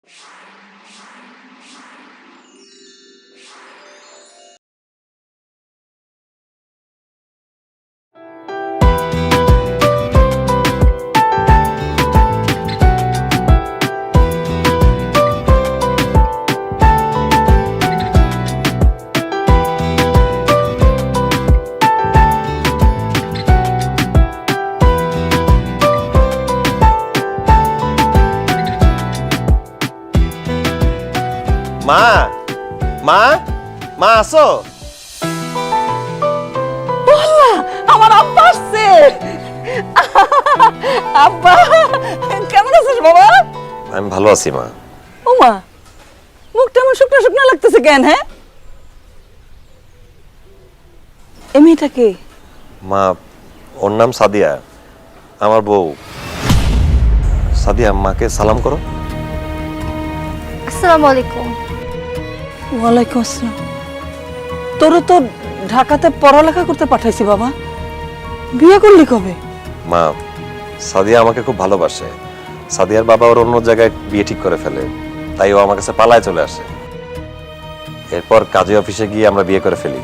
মা মা মা আসো। আমার আব্বা আসছে। আব্বা কেমন আছিস বাবা? আমি ভালো আছি মা। ও মা, মুখটা আমার শুকনো শুকনো লাগতেছে কেন? হ্যাঁ, এই মেয়েটা কে? মা ওর নাম সাদিয়া, আমার বউ। সাদিয়া, মাকে সালাম করো। আসসালামু আলাইকুম। ওয়ালাইকুম আসসালাম। তোরা তো ঢাকাতে পড়ালেখা করতে পাঠাইছি বাবা, বিয়ে করলি কবে? মা, সাদিয়া আমাকে খুব ভালোবাসে। সাদিয়ার বাবা ওর অন্য জায়গায় বিয়ে ঠিক করে ফেলে, তাই ও আমার কাছে পালায় চলে আসে। এরপর কাজী অফিসে গিয়ে আমরা বিয়ে করে ফেলি।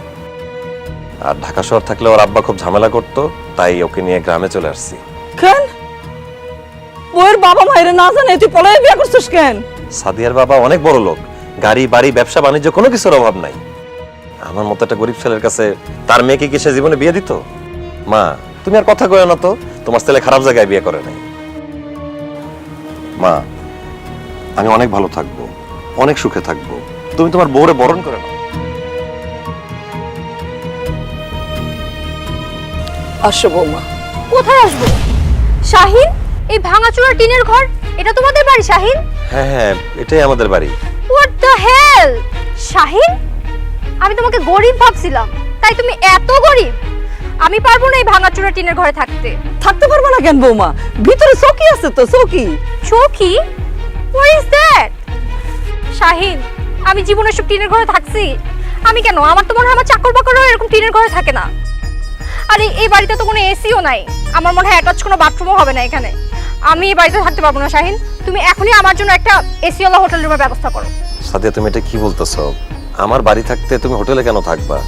আর ঢাকা শহর থাকলে ওর আব্বা খুব ঝামেলা করতো, তাই ওকে নিয়ে গ্রামে চলে আসছি। কেন বউয়ের বাবা মায়ের না জানে তুই পলায় বিয়ে করছিস কেন? সাদিয়ার বাবা অনেক বড় লোক, গাড়ি বাড়ি ব্যবসা বাণিজ্য কোনো কিছুর অভাব নাই। আমার মতো একটা গরিব ছেলের কাছে তার মেয়েকে কি সে জীবনে বিয়ে দিত? মা, তুমি আর কথা কয়ো না তো, তোমার ছেলে খারাপ জায়গায় বিয়ে করে নাই। মা, আমি অনেক ভালো থাকবো, অনেক সুখে থাকবো, তুমি তোমার বউরে বরণ করে নাও। আসো বৌমা। কোথায় আসবো? শাহিন, এই ভাঙাচোরা টিনের ঘর, এটা তোমাদের বাড়ি শাহিন? হ্যাঁ হ্যাঁ, এটাই আমাদের বাড়ি। হোয়াট দ্য হেল শাহিন, আমি তোমাকে গরিব ভাবছিলাম, তাই তুমি এত গরিব? আমি পারবো না এই ভাঙাচোরা টিনের ঘরে থাকতে। থাকতে পারবো না কেন বৌমা? ভিতরে চৌকি আছে তো, চৌকি। চৌকি? What is that? শাহিন, আমি জীবনে সব টিনের ঘরে থাকছি? আমি কেন, আমার তো মনে হয় আমার চাকর বাকরও এরকম টিনের ঘরে থাকে না। আর এই বাড়িতে তো কোনো এসিও নাই, আমার মনে হয় অ্যাটাচ কোনো বাথরুমও হবে না এখানে। আমি এই বাড়িতে থাকতে পারবো না শাহিন, তুমি এখনই আমার জন্য একটা এসিওয়ালা হোটেল রুমের ব্যবস্থা করো। সাদিয়া, তুমি এটা কি বলতেছো? আমার বাড়ি থাকতে তুমি হোটেলে কেন থাকবা?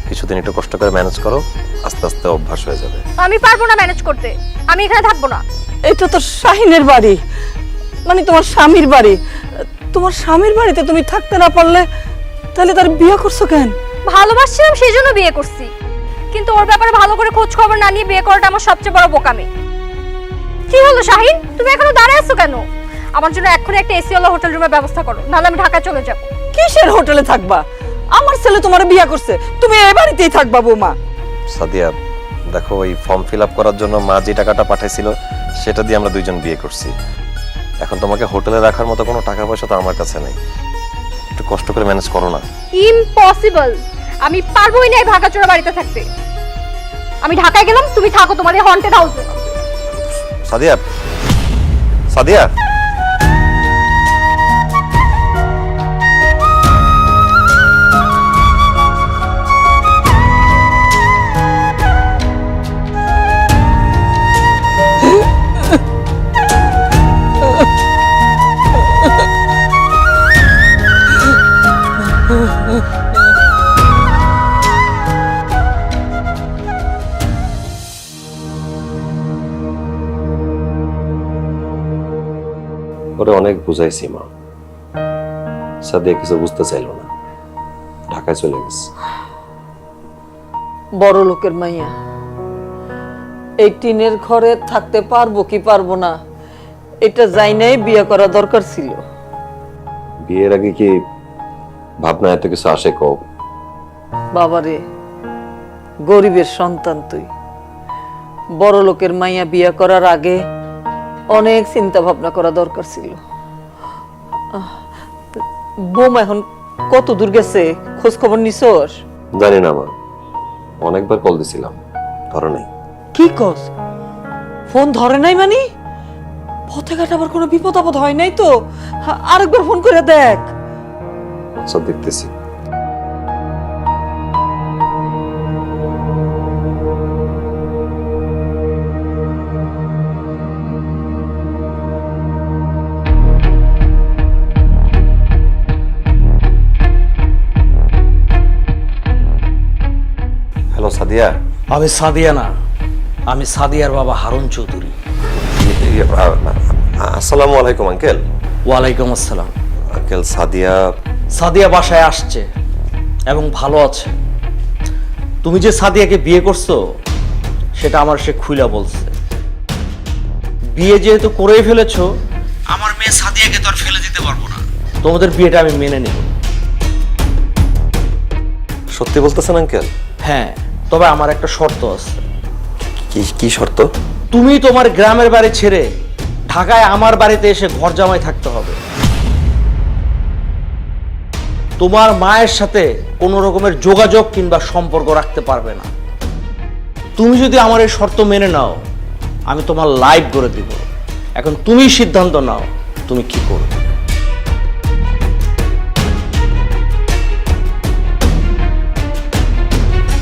কিছুদিন একটু কষ্ট করে ম্যানেজ করো, আস্তে আস্তে অভ্যাস হয়ে যাবে। আমি পারবো না ম্যানেজ করতে, আমি এখানে থাকবো না। এটা তো শাহিনের বাড়ি, মানে তোমার স্বামীর বাড়ি। তোমার স্বামীর বাড়িতে তুমি থাকতে না পারলে তাহলে তার বিয়ে করছো কেন? ভালোবাসছিলাম সেই জন্য বিয়ে করছি, কিন্তু ওর ব্যাপারে ভালো করে খোঁজ খবর না নিয়ে বিয়ে করাটা আমার সবচেয়ে বড় বোকামি। কি হলো শাহিন, তুমি এখনো দাঁড়ায় আছো কেন? আমার জন্য এক্ষুনি একটা এসিওয়ালা হোটেল রুমের ব্যবস্থা করো, নাহলে আমি ঢাকা চলে যাব। কিসের হোটেলে থাকবা? আমার ছেলে তোমার বিয়ে করছে, তুমি এই বাড়িতেই থাকবা বৌমা। সাদিয়া, দেখো, ওই ফর্ম ফিল আপ করার জন্য মা যে টাকাটা পাঠাইছিল সেটা দিয়ে আমরা দুইজন বিয়ে করছি। এখন তোমাকে হোটেলে রাখার মতো কোনো টাকা পয়সা তো আমার কাছে নেই, একটু কষ্ট করে ম্যানেজ করো না। ইম্পসিবল, আমি পারবোই না এই ভাগাচোরা বাড়িতে থাকতে। আমি ঢাকায় গেলাম, তুমি থাকো তোমার এই হন্টেড হাউসে। সাদিয়া, সাদিয়া, ওরে অনেক বুঝাইছি মা, সাদিয়া কিছু বুঝতে চাইলো না, ঢাকায় চলে গেছে। বড় লোকের মাইয়া এই টিনের ঘরে থাকতে পারবো কি পারবো না এটা যাই নাই বিয়ে করা দরকার ছিল। বিয়ের আগে কি ভাবনা এত কিছু আসে? কও বাবারে, গরিবের সন্তান তুই, বড় লোকের মাইয়া বিয়ে করার আগে অনেক চিন্তা ভাবনা করা দরকার ছিল। বৌমা এখন কত দূর গেছে, খোঁজ খবর নিছস? জানি না মা, অনেকবার কল দিছিলাম, ধরো নাই। কি কস? ফোন ধরে নাই মানে? পথে ঘাটে আবার কোনো বিপদ আপদ হয় নাই তো? আরেকবার ফোন করে দেখ। আচ্ছা, দেখতেছি। সাদিয়া? আমি সাদিয়া না, আমি সাদিয়ার বাবা হারুন চৌধুরী। আসসালামু আলাইকুম আঙ্কেল। ওয়ালাইকুম আসসালাম। আঙ্কেল, সাদিয়া? সাদিয়া বাসায় আসছে এবং ভালো আছে। তুমি যে সাদিয়াকে বিয়ে করছো সেটা আমার সে খুইলা বলছে। বিয়ে যেহেতু করেই ফেলেছো, আমার মেয়ে সাদিয়াকে তো আর ফেলে দিতে পারবো না। তোমাদের বিয়েটা আমি মেনে নেব। সত্যি বলতেছেন আঙ্কেল? হ্যাঁ, তবে আমার একটা শর্ত আছে। কি কি শর্ত? তুমি তোমার গ্রামের বাড়ি ছেড়ে ঢাকায় আমার বাড়িতে এসে ঘর জামাই থাকতে হবে। তোমার মায়ের সাথে কোনো রকমের যোগাযোগ কিংবা সম্পর্ক রাখতে পারবে না। তুমি যদি আমার এই শর্ত মেনে নাও, আমি তোমার লাইফ করে দিব। এখন তুমি সিদ্ধান্ত নাও, তুমি কি করবে।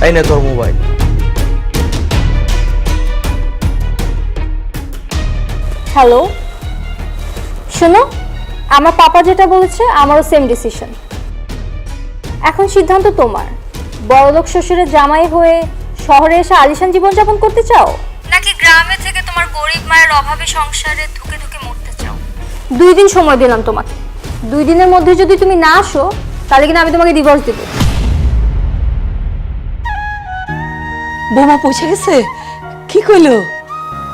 এই নে তোর মোবাইল। হ্যালো, শোনো, আমার পাপা যেটা বলেছে আমারও সেম ডিসিশন। এখন সিদ্ধান্ত তোমার। বড়লোক শ্বশুরের জামাই হয়ে শহরে এসে আলিশান জীবনযাপন করতে চাও, নাকি গ্রামে থেকে তোমার গরিব মায়ের অভাবে সংসারে ধুকে ধুকে মরতে চাও? 2 দিন সময় দিলাম তোমাকে। 2 দিনের মধ্যে যদি তুমি না আসো, তাহলে কিনা আমি তোমাকে ডিভোর্স দেব। বোমা পৌঁছে গেছে? কি কইলো?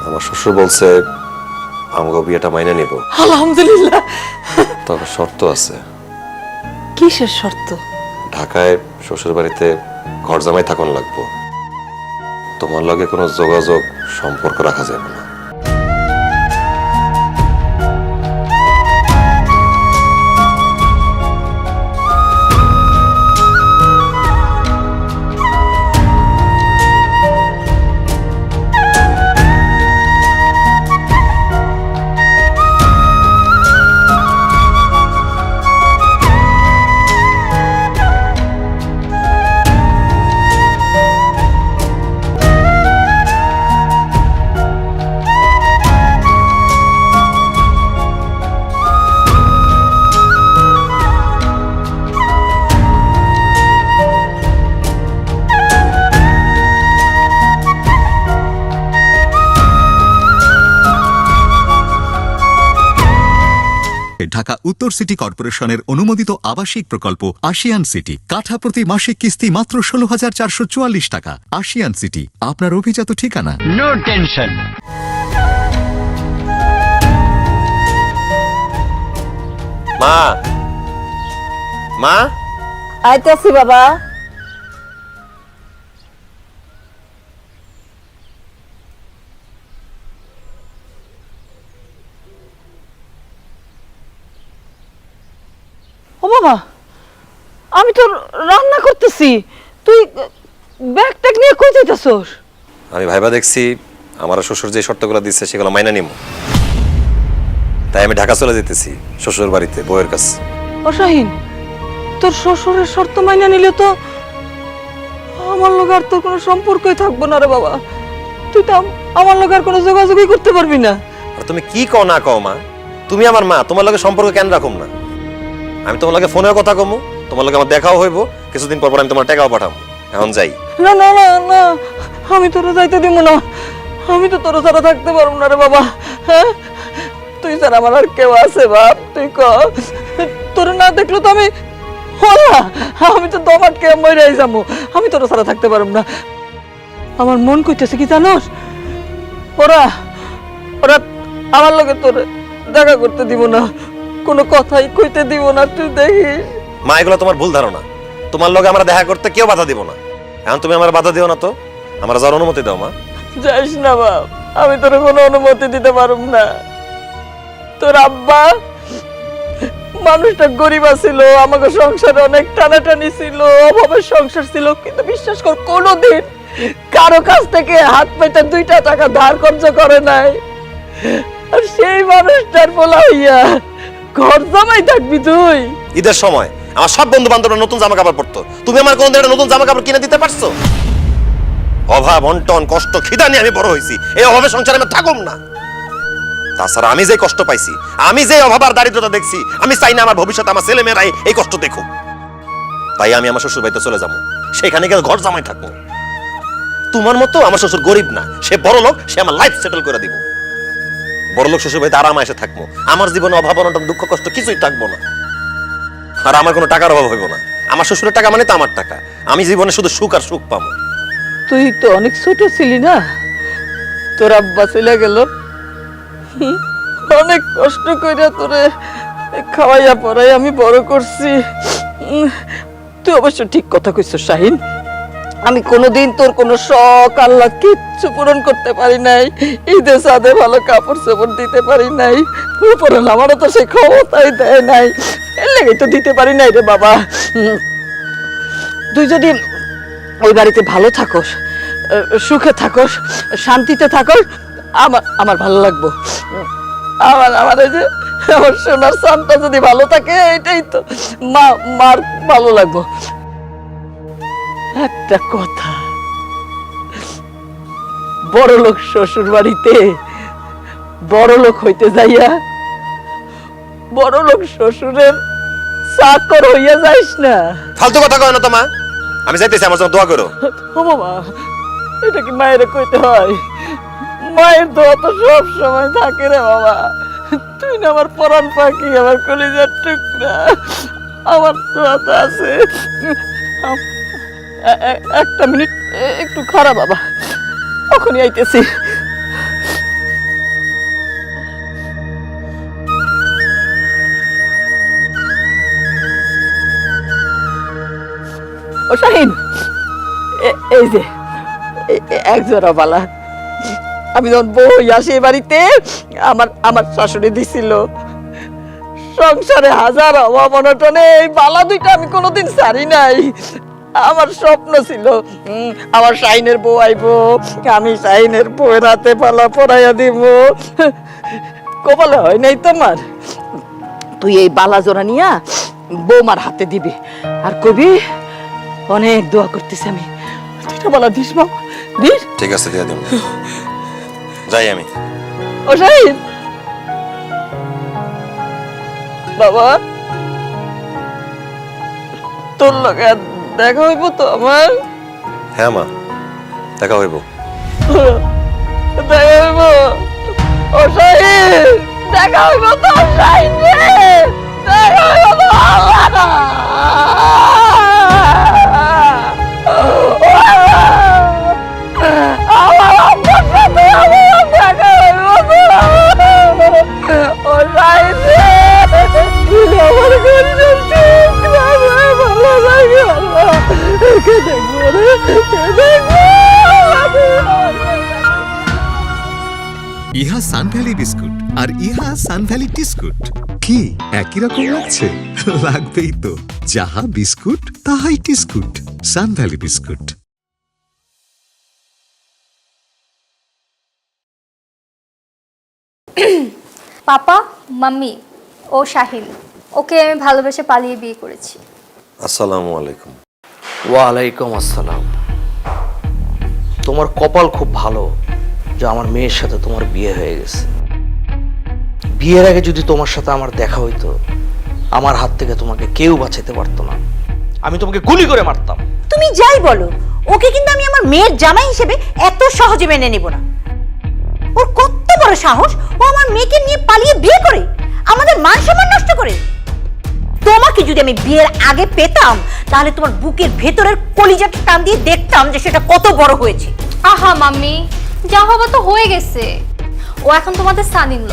আমার শ্বশুর বলছে আমাকে বিয়েটা মাইনে নিব, আলহামদুলিল্লাহ। তবে শর্ত আছে। কিসের শর্ত? ঢাকায় শ্বশুর বাড়িতে ঘর জামাই থাকুন লাগবো। তোমার লগে কোনো যোগাযোগ সম্পর্ক রাখা যাবে না। ঢাকা উত্তর সিটি কর্পোরেশনের অনুমোদিত আবাসিক প্রকল্প আশিয়ান সিটি। কাঠা প্রতি মাসিক কিস্তি মাত্র 16,444 টাকা। আশিয়ান সিটি, আপনার অভিজাত ঠিকানা। No tension. মা, মা, আইতাছি বাবা। ও বাবা, আমি তো রান্না করতেছি, তুই ব্যাগ ট্যাগ নিয়ে কই যাইতাছস? আমি ভাইবা দেখছি আমার শ্বশুর যে শর্তগুলো দিচ্ছে সেগুলো মাইনা নিব, তাই আমি ঢাকা চলে যেতেছি শ্বশুর বাড়িতে বউয়ের কাছে। ও শাহিন, তোর শ্বশুরের শর্ত মাইনা নিলে তো আমার লগে আর তোর কোনো সম্পর্কই থাকবো না রে বাবা। তুই তো আমার লগে আর কোনো যোগাযোগই করতে পারবি না। আর তুমি কি কও না কও মা, তুমি আমার মা, তোমার লগে সম্পর্ক কেন রাখুম না? আমি তোমার লগে ফোনেও কথা কমু, তোমার লগে আমার দেখাও হইব, কিছুদিন পর পর আমি তোমার টাকাও পাঠাবো। এখন যাই। না না না না, আমি তোরা যাইতে দিব না। আমি তো তোর ছাড়া থাকতে পারবো না রে বাবা। হ্যাঁ, তুই ছাড়া আমার আর কেউ আছে বাপ? তুই ক, তোর না দেখলো তো আমি আমি তো দম আটকে মরে যাবো। আমি তোর ছাড়া থাকতে পারবো না। আমার মন কইতেছে কি জানোস, ওরা ওরা আমার লগে তোর দেখা করতে দিব না, কোনো কথাই কইতে দিব না। তুই দেখিস মা, এগুলো তোমার ভুল ধারণা। তোমার লগে আমরা দেখা করতে কেউ বাধা দিব না। এখন তুমি আমার বাধা দিও না তো, আমার যাওয়ার অনুমতি দাও মা। যাইস না বাপ, আমি তোর কোনো অনুমতি দিতে পারব না। তোর আব্বা মানুষটা গরিব ছিল, আমাকে সংসারে অনেক টানাটানি ছিল, অভাবের সংসার ছিল, কিন্তু বিশ্বাস কর কোনোদিন কারো কাছ থেকে হাত পেতে 2টা টাকা ধার কর্জ করে নাই। আর সেই মানুষটার বলা হইয়া ঘর জামাই থাকবি তুই? ঈদের সময় আমার সব বন্ধু বান্ধবরা নতুন জামা কাপড় পরতো, তুমি আমার কোনদিন একটা নতুন জামা কাপড় কিনে দিতে পারছো? অভাব, অন্টন, কষ্ট, খিদা নিয়ে আমি বড় হয়েছি। এই অভাবের সংসারে আমি থাকুম না। তাছাড়া আমি যে কষ্ট পাইছি, আমি যে অভাব আর দারিদ্রতা দেখছি, আমি চাই না আমার ভবিষ্যতে আমার ছেলে মেয়েরাই এই কষ্ট দেখুক। তাই আমি আমার শ্বশুর বাড়িতে চলে যাবো, সেখানে গিয়ে ঘর জামাই থাকবো। তোমার মতো আমার শ্বশুর গরিব না, সে বড় লোক, সে আমার লাইফ সেটেল করে দিব। বড় লোক শ্বশুর বাড়িতে আরামে এসে থাকবো, আমার জীবনে অভাব অনটন দুঃখ কষ্ট কিছুই থাকবো না, আর আমার কোনো টাকার অভাব হইব না। আমার শ্বশুরের টাকা মানে তো আমার টাকা, আমি জীবনে শুধু সুখ আর সুখ পাবো। তুই তো অনেক ছোট ছিলি না, তোর আব্বা চলে গেল, অনেক কষ্ট কইরা তোরে খাওয়াইয়া পড়াই আমি বড় করছি। তুই অবশ্য ঠিক কথা কইছ শাহিন, আমি কোনোদিন তোর কোনো শখ আল্লাহ কিচ্ছু পূরণ করতে পারি নাই, ঈদে সাদে ভালো কাপড় চোপড় দিতে পারি নাই, উপরে আমারও তো সে ক্ষমতাই দেয় নাই, এর লেগে তো দিতে পারি নাই রে বাবা। তুই যদি ওই বাড়িতে ভালো থাকোস, সুখে থাকোস, শান্তিতে থাকোস, আমার আমার ভালো লাগবো। আমার এই যে আমার সোনার সানটা যদি ভালো থাকে, এটাই তো মার ভালো লাগবো। একটা কথা, বড় লোক শ্বশুর বাড়িতে বড় লোক হইতে যাইয়া বড় লোক শ্বশুরের চাকর হইয়া যাইস না। ফালতু কথা কয় না তো মা, আমি যাইতেছি, আমার জন্য দোয়া করো। ও বাবা, এটা কি মায়ের কইতে হয়? মায়ের দোয়া তো সব সময় থাকে রে বাবা। তুই না আমার পরাণ পাখি, আমার কলিজার টুকরা, আমার দোয়া তো আছে। একটা মিনিট একটু খারাপ বাবা, এখনই আইতেছি। ও শাহিন, এই যে এক জোড়া বালা আমি যখন বই আসি বাড়িতে আমার শাশুড়ি দিছিল, সংসারে হাজার অভাব অনটনে এই বালা দুইটা আমি কোনোদিন ছাড়ি নাই। আমার স্বপ্ন ছিল আমার শাহিনের বউ আইবো, আমি শাহিনের বউয়ের হাতে পালা পরাইয়া দিব। কপালে হয় নাই তোমার? তুই এই বালা জোড়া নিয়া বৌমার হাতে দিবি আর কবি অনেক দোয়া করতেছি আমি, দুইটা বালা দিস বাবা, দিস। ঠিক আছে, দিয়ে দিন, যাই আমি। ও শাহিন বাবা, তোর লগে দেখা হইব তো আমার? হ্যাঁ মা, দেখা হইব। দেখা হইব। ও শাহিন, দেখা হইব তো শাহিন রে, দেখা হইব তো। আমার আব্বার সাথে আমার দেখা হইব তো। ও শাহিন রে, তুই আমার গরিবের টুকরা রে, ভালো লাগে আল্লাহ। কে দেখবো রে, কে দেখবো? ইহা সানভ্যালি বিস্কুট আর ইহা সানভ্যালি টিস্কুট। কি একই রকম লাগছে? লাগবেই তো, যাহা বিস্কুট তাহাই টিস্কুট। সানভ্যালি বিস্কুট। পাপা, মাম্মি, ও শাহিন, ওকে আমি ভালোবেসে পালিয়ে বিয়ে করেছি। আসসালামু আলাইকুম। ওয়ালাইকুম আসসালাম। তোমার কপাল খুব ভালো যে আমার মেয়ের সাথে তোমার বিয়ে হয়ে গেছে। বিয়ের আগে যদি তোমার সাথে আমার দেখা হইতো, আমার হাত থেকে তোমাকে কেউ বাঁচাতে পারতো না, আমি তোমাকে গুলি করে মারতাম। তুমি যাই বলো, ওকে কিন্তু আমি আমার মেয়ের জামাই হিসেবে এত সহজে মেনে নেব না। ওর কত বড় সাহস, ও আমার মেয়েকে নিয়ে পালিয়ে বিয়ে করে, আমাদের মান সম্মান নষ্ট করে। তোমাকে যদি আমি বিয়ের আগে পেতাম, তাহলে তোমার বুকের ভেতরের কলিজাটা টান দিয়ে দেখতাম যে সেটা কত বড় হয়েছে। আহা মাম্মি, যা হবার তো হয়ে গেছে। ও এখন তোমাদের সান-ইন-ল,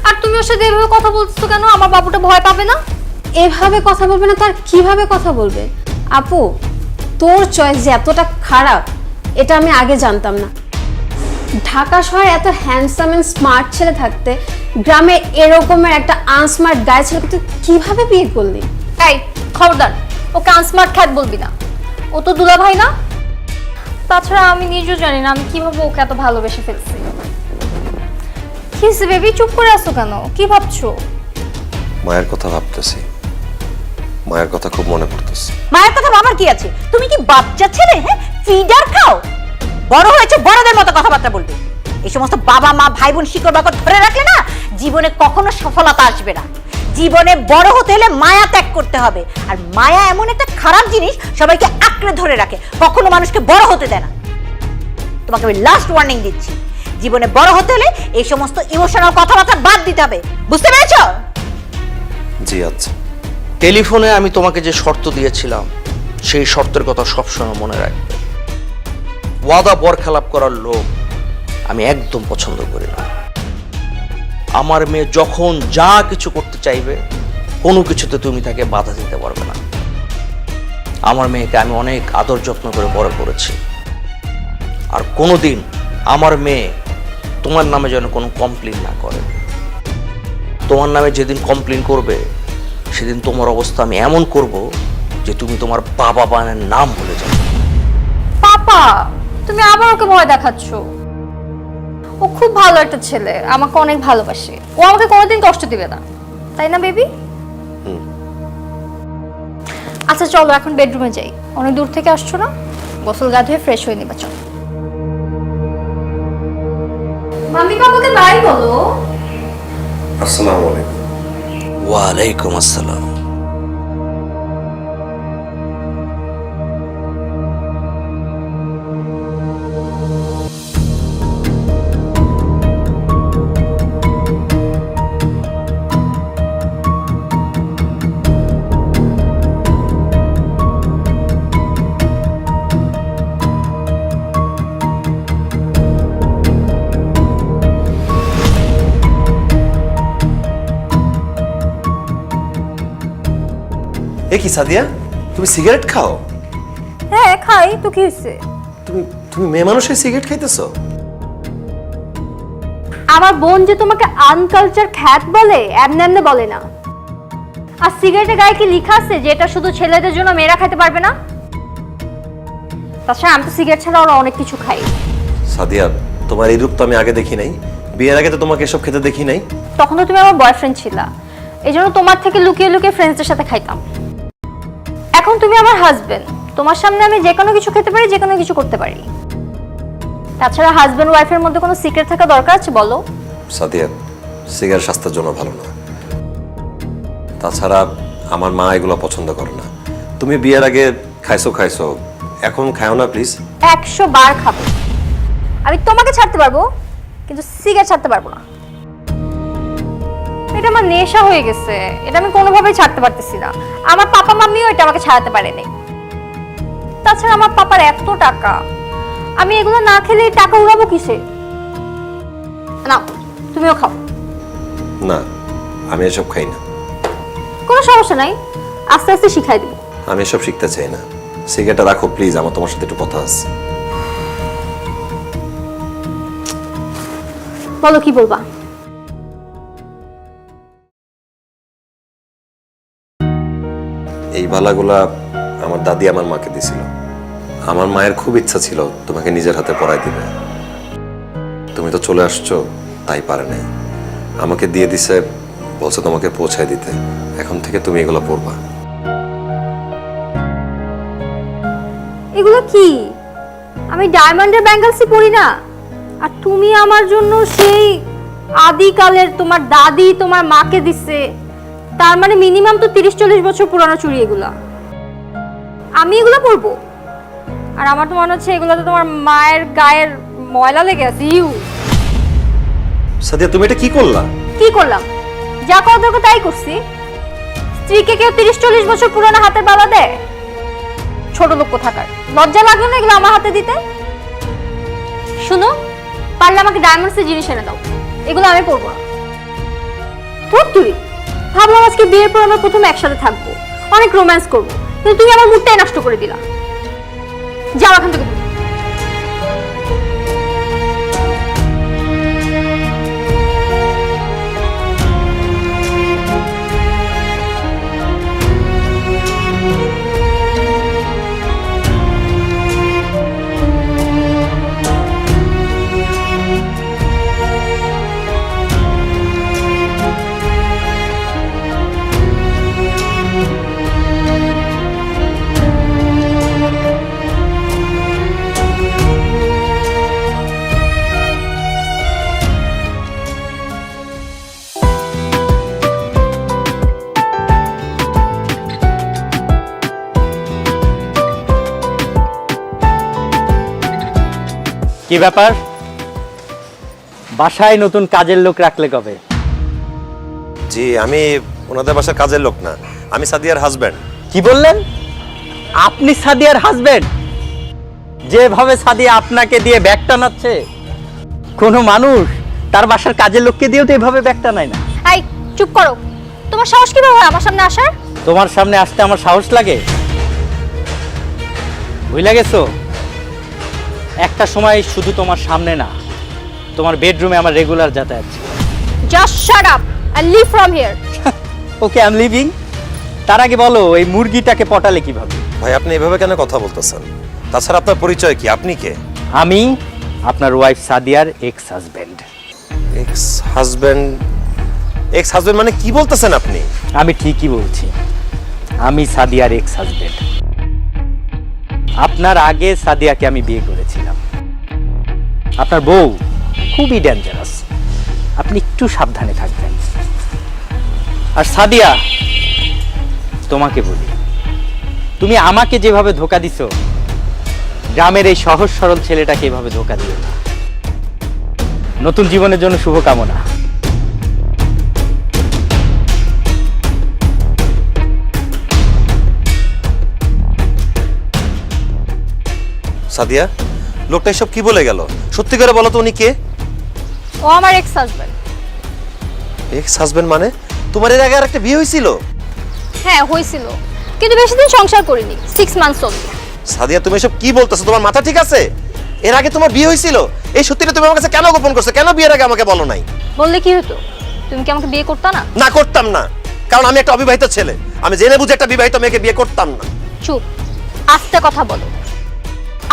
আর তুমি ওর সাথে এভাবে কথা বলছো কেন? আমার বাবুটা ভয় পাবে না? এভাবে কথা বলবে না তার কিভাবে কথা বলবে? আপু, তোর চয়েস যে এতটা খারাপ এটা আমি আগে জানতাম না। ঢাকা শহরে এত হ্যান্ডসাম এন্ড স্মার্ট ছেলে থাকতে গ্রামে এরকমের একটা আনস্মার্ট গায়ে ছেলে তুই কিভাবে বিয়ে করলি? এই খবরদার, ওকে আনস্মার্ট খ্যাত বলবি না, ও তো দুলা ভাই না। তাছাড়া আমি নিজেও জানি না আমি কিভাবে ওকে এত ভালোবেসে ফেলছি। কি বেবি, চুপ করে আছো কেন? কি ভাবছো? মায়ের কথা ভাবতেছি, মায়ের কথা খুব মনে পড়তেছে। মায়ের কথা ভাবার কি আছে? তুমি কি বাচ্চা ছেলে? হ্যাঁ, ফিডার খাও? বড় হয়েছে, বড়দের মতো কথাবার্তা বলবে। এই সমস্ত বাবা মা ভাই বোন শিকড় বাকড় ধরে রাখলে না, জীবনে কখনো সফলতা আসবে না। জীবনে বড় হতে হলে মায়া ত্যাগ করতে হবে, আর মায়া এমন একটা খারাপ জিনিস, সবাইকে আঁকড়ে ধরে রাখে, কখনো মানুষকে বড় হতে দেয় না। তোমাকে আমি লাস্ট ওয়ার্নিং দিচ্ছি, জীবনে বড় হতে হলে এই সমস্ত ইমোশনাল কথাবার্তা বাদ দিতে হবে, বুঝতে পেরেছো? জি আচ্ছা। টেলিফোনে আমি তোমাকে যে শর্ত দিয়েছিলাম সেই শর্তের কথা সবসময় মনে রাখবে। ওয়াদা বরখেলাপ করার লোক আমি একদম পছন্দ করি না। আমার মেয়ে যখন যা কিছু করতে চাইবে কোনো কিছুতে তুমি তাকে বাধা দিতে পারবে না। আমার মেয়েকে আমি অনেক আদর যত্ন করে বড় করেছি, আর কোনোদিন আমার মেয়ে তোমার নামে যেন কোনো কমপ্লেন না করে। তোমার নামে যেদিন কমপ্লেন করবে সেদিন তোমার অবস্থা আমি এমন করব যে তুমি তোমার বাবা মায়ের নাম ভুলে যাবে। পাপা, তুমি আবার ওকে ভয় দেখাচ্ছ। ও খুব ভালো একটা ছেলে, আমাকে অনেক ভালোবাসে। ও আমাকে কোনোদিন কষ্ট দিবে না, তাই না বেবি? আচ্ছা চলো এখন বেডরুমে যাই, অনেক দূর থেকে আসছো না, গোসল গা ধুয়ে ফ্রেশ হয়ে নিবা। চলো মাম্মি পাপাকে বাই বলো। আসসালামু আলাইকুম। ওয়ালাইকুম আসসালাম। এ কি সাদিয়া, তুমি সিগারেট খাও? হ্যাঁ খাই তো, কি হয়েছে? তুমি তুমি মেয়ে মানুষের সিগারেট খাইতেছো? আমার বোন যে তোমাকে আনকালচার খ্যাত বলে, এমনি এমনি বলে না। আর সিগারেটের গায়ে কি লেখা আছে যে এটা শুধু ছেলেদের জন্য, মেয়েরা খেতে পারবে না? তাছাড়া আমি তো সিগারেট ছাড়া ওরা অনেক কিছু খাই। সাদিয়া, তোমার এই রূপ তো আমি আগে দেখি নাই। বিয়ের আগে তো তোমাকে এসব খেতে দেখি নাই। তখন তো তুমি আমার বয়ফ্রেন্ড ছিলা, এই জন্য তোমার থেকে লুকিয়ে লুকিয়ে ফ্রেন্ডসদের সাথে খাইতাম। এখন তুমি আমার হাজবেন্ড, তোমার সামনে আমি যে কোনো কিছু খেতে পারি, যে কোনো কিছু করতে পারি। তাছাড়া হাজবেন্ড ওয়াইফের মধ্যে কোনো সিক্রেট থাকা দরকার আছে বলো? সাদিয়া, সিগারেট স্বাস্থ্যের জন্য ভালো না। তাছাড়া আমার মা এগুলো পছন্দ করে না। তুমি বিয়ের আগে খাইছো, এখন খাও না প্লিজ। 100 বার খাবো। আমি তোমাকে ছাড়তে পারবো, কিন্তু সিগারেট ছাড়তে পারবো না। এটা আমার নেশা হয়ে গেছে, এটা আমি কোনোভাবেই ছাড়তে পারতেছি না। আমার পাপা মাম্মিও এটা আমাকে ছাড়াতে পারেনি। তাছাড়া আমার পাপার এত টাকা, আমি এগুলো না খেলে এই টাকা উড়াবো কিসে? না, তুমিও খাও। না, আমি এসব খাই না। কোনো সমস্যা নাই, আস্তে আস্তে শিখাই দেবো। আমি এসব শিখতে চাই না। সিগারেটটা রাখো প্লিজ, আমার তোমার সাথে একটু কথা আছে। বলো কি বলবা? এই বালাগুলা আমার দাদি আমার মাকে দিছিল। আমার মায়ের খুব ইচ্ছা ছিল তোমাকে নিজের হাতে পরাই দিবে। তুমি তো চলে আসছো, তাই পারে নাই। আমাকে দিয়ে দিছে, বলছে তোমাকে পৌঁছায় দিতে। এখন থেকে তুমি এগুলো পরবা। এগুলো কি? আমি ডায়মন্ডের ব্যাঙ্গলসই পরি না। আর তুমি আমার জন্য সেই আদিকালের তোমার দাদি তোমার মাকে দিছে, তার মানে মিনিমাম তো 30-40 বছর পুরানো চুড়ি এগুলা। আমি এগুলো পরবো? আর আমার তো মনে হচ্ছে এগুলোতে তোমার মায়ের গায়ের ময়লা লেগে আছে। ইউ সাদিয়া, তুমি এটা কি করলা? কি করলাম? যা করা দরকার তাই করছি। স্ত্রীকে কেউ 30-40 বছর পুরানো হাতের বালা দেয়? ছোট লোক কোথাকার, লজ্জা লাগলো না এগুলো আমার হাতে দিতে? শুনো, পারলে আমাকে ডায়মন্ডসের জিনিস এনে দাও, এগুলো আমি পরবো না। তুই ভাবলাম আজকে বিয়ের পর আমরা প্রথমে একসাথে থাকবো, অনেক রোম্যান্স করবো, কিন্তু তুমি আমার মুডটাই নষ্ট করে দিলা। যাও এখান থেকে। কি ব্যাপার, বাসায় নতুন কাজের লোক রাখলে কবে? জি, আমি ওনাদের বাসার কাজের লোক না, আমি সাদিয়ার হাজবেন্ড। কি বললেন? আপনি সাদিয়ার হাজবেন্ড? যেভাবে সাদিয়া আপনাকে দিয়ে ব্যাগ টানাচ্ছে, কোনো মানুষ তার বাসার কাজের লোককে দিয়েও তো এভাবে ব্যাগ টানায় না। এই চুপ করো, তোমার সাহস কিভাবে হয় আমার সামনে আসার? তোমার সামনে আসতে আমার সাহস লাগে? ভুলে গেছো, একটা সময় শুধু তোমার সামনে না, তোমার বেডরুমে আমার রেগুলার যাতায়াত ছিল। Just shut up and leave from here. Okay, I am living. তার আগে বলো, এই মুরগিটাকে পটালে কিভাবে? ভাই, আপনি এভাবে কেন কথা বলতেছেন? তাছাড়া আপনার পরিচয় কি? আপনি কে? আমি আপনার ওয়াইফ সাদিয়ার ex husband. Ex husband? Ex husband মানে কি বলতেছেন আপনি? আমি ঠিকই বলছি, আমি সাদিয়ার এক্স হাজবেন্ড। আপনার আগে সাদিয়াকে আমি বিয়ে করেছিলাম। আপনার বউ খুবই ডেঞ্জারাস, আপনি একটু সাবধানে থাকবেন। আর সাদিয়া, তোমাকে বলি, তুমি আমাকে যেভাবে ধোকা দিছো, গ্রামের এই সহজ সরল ছেলেটাকে এভাবে ধোকা দিও না। নতুন জীবনের জন্য শুভকামনা। সাদিয়া, লোকটা এসব কি বলে গেল? সত্যি করে বলো তো, উনি কে? ও আমার এক্স হাজবেন্ড। এক্স হাজবেন্ড মানে? তোমার এর আগে আর একটা বিয়ে হয়েছিল? হ্যাঁ হয়েছিল, কিন্তু বেশি দিন সংসার করিনি, 6 মান্থস অনলি। সাদিয়া, তুমি এসব কি বলতেছো? তোমার মাথা ঠিক আছে? এর আগে তোমার বিয়ে হয়েছিল? এই সত্যিটা তুমি আমার কাছে কেন গোপন করছো? কেন বিয়ের আগে আমাকে বলো নাই? বললে কি হতো? তুমি কি আমাকে বিয়ে করতে না? না, করতাম না, কারণ আমি একটা অবিবাহিত ছেলে। আমি জেনে বুঝে একটা বিবাহিত মেয়েকে বিয়ে করতাম না। চুপ, আস্তে কথা বলো।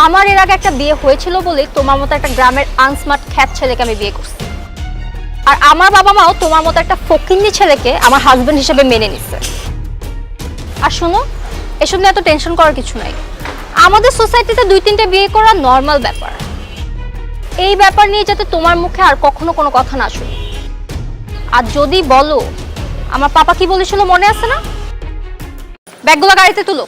আমার এর আগে একটা বিয়ে হয়েছিল বলে তোমার মতো একটা গ্রামের আনস্মার্ট খ্যাত ছেলেকে আমি বিয়ে করছি। আর আমার বাবা মাও তোমার মতো একটা ফকিন্নি ছেলেকে আমার হাজবেন্ড হিসেবে মেনে নিচ্ছে। আর শোনো, এসব নিয়ে এত টেনশন করার কিছু নাই। আমাদের সোসাইটিতে 2-3টে বিয়ে করা নর্মাল ব্যাপার। এই ব্যাপার নিয়ে যাতে তোমার মুখে আর কখনো কোনো কথা না শুনি। আর যদি বলো, আমার পাপা কি বলেছিল মনে আছে না? ব্যাগগুলো গাড়িতে তুলো।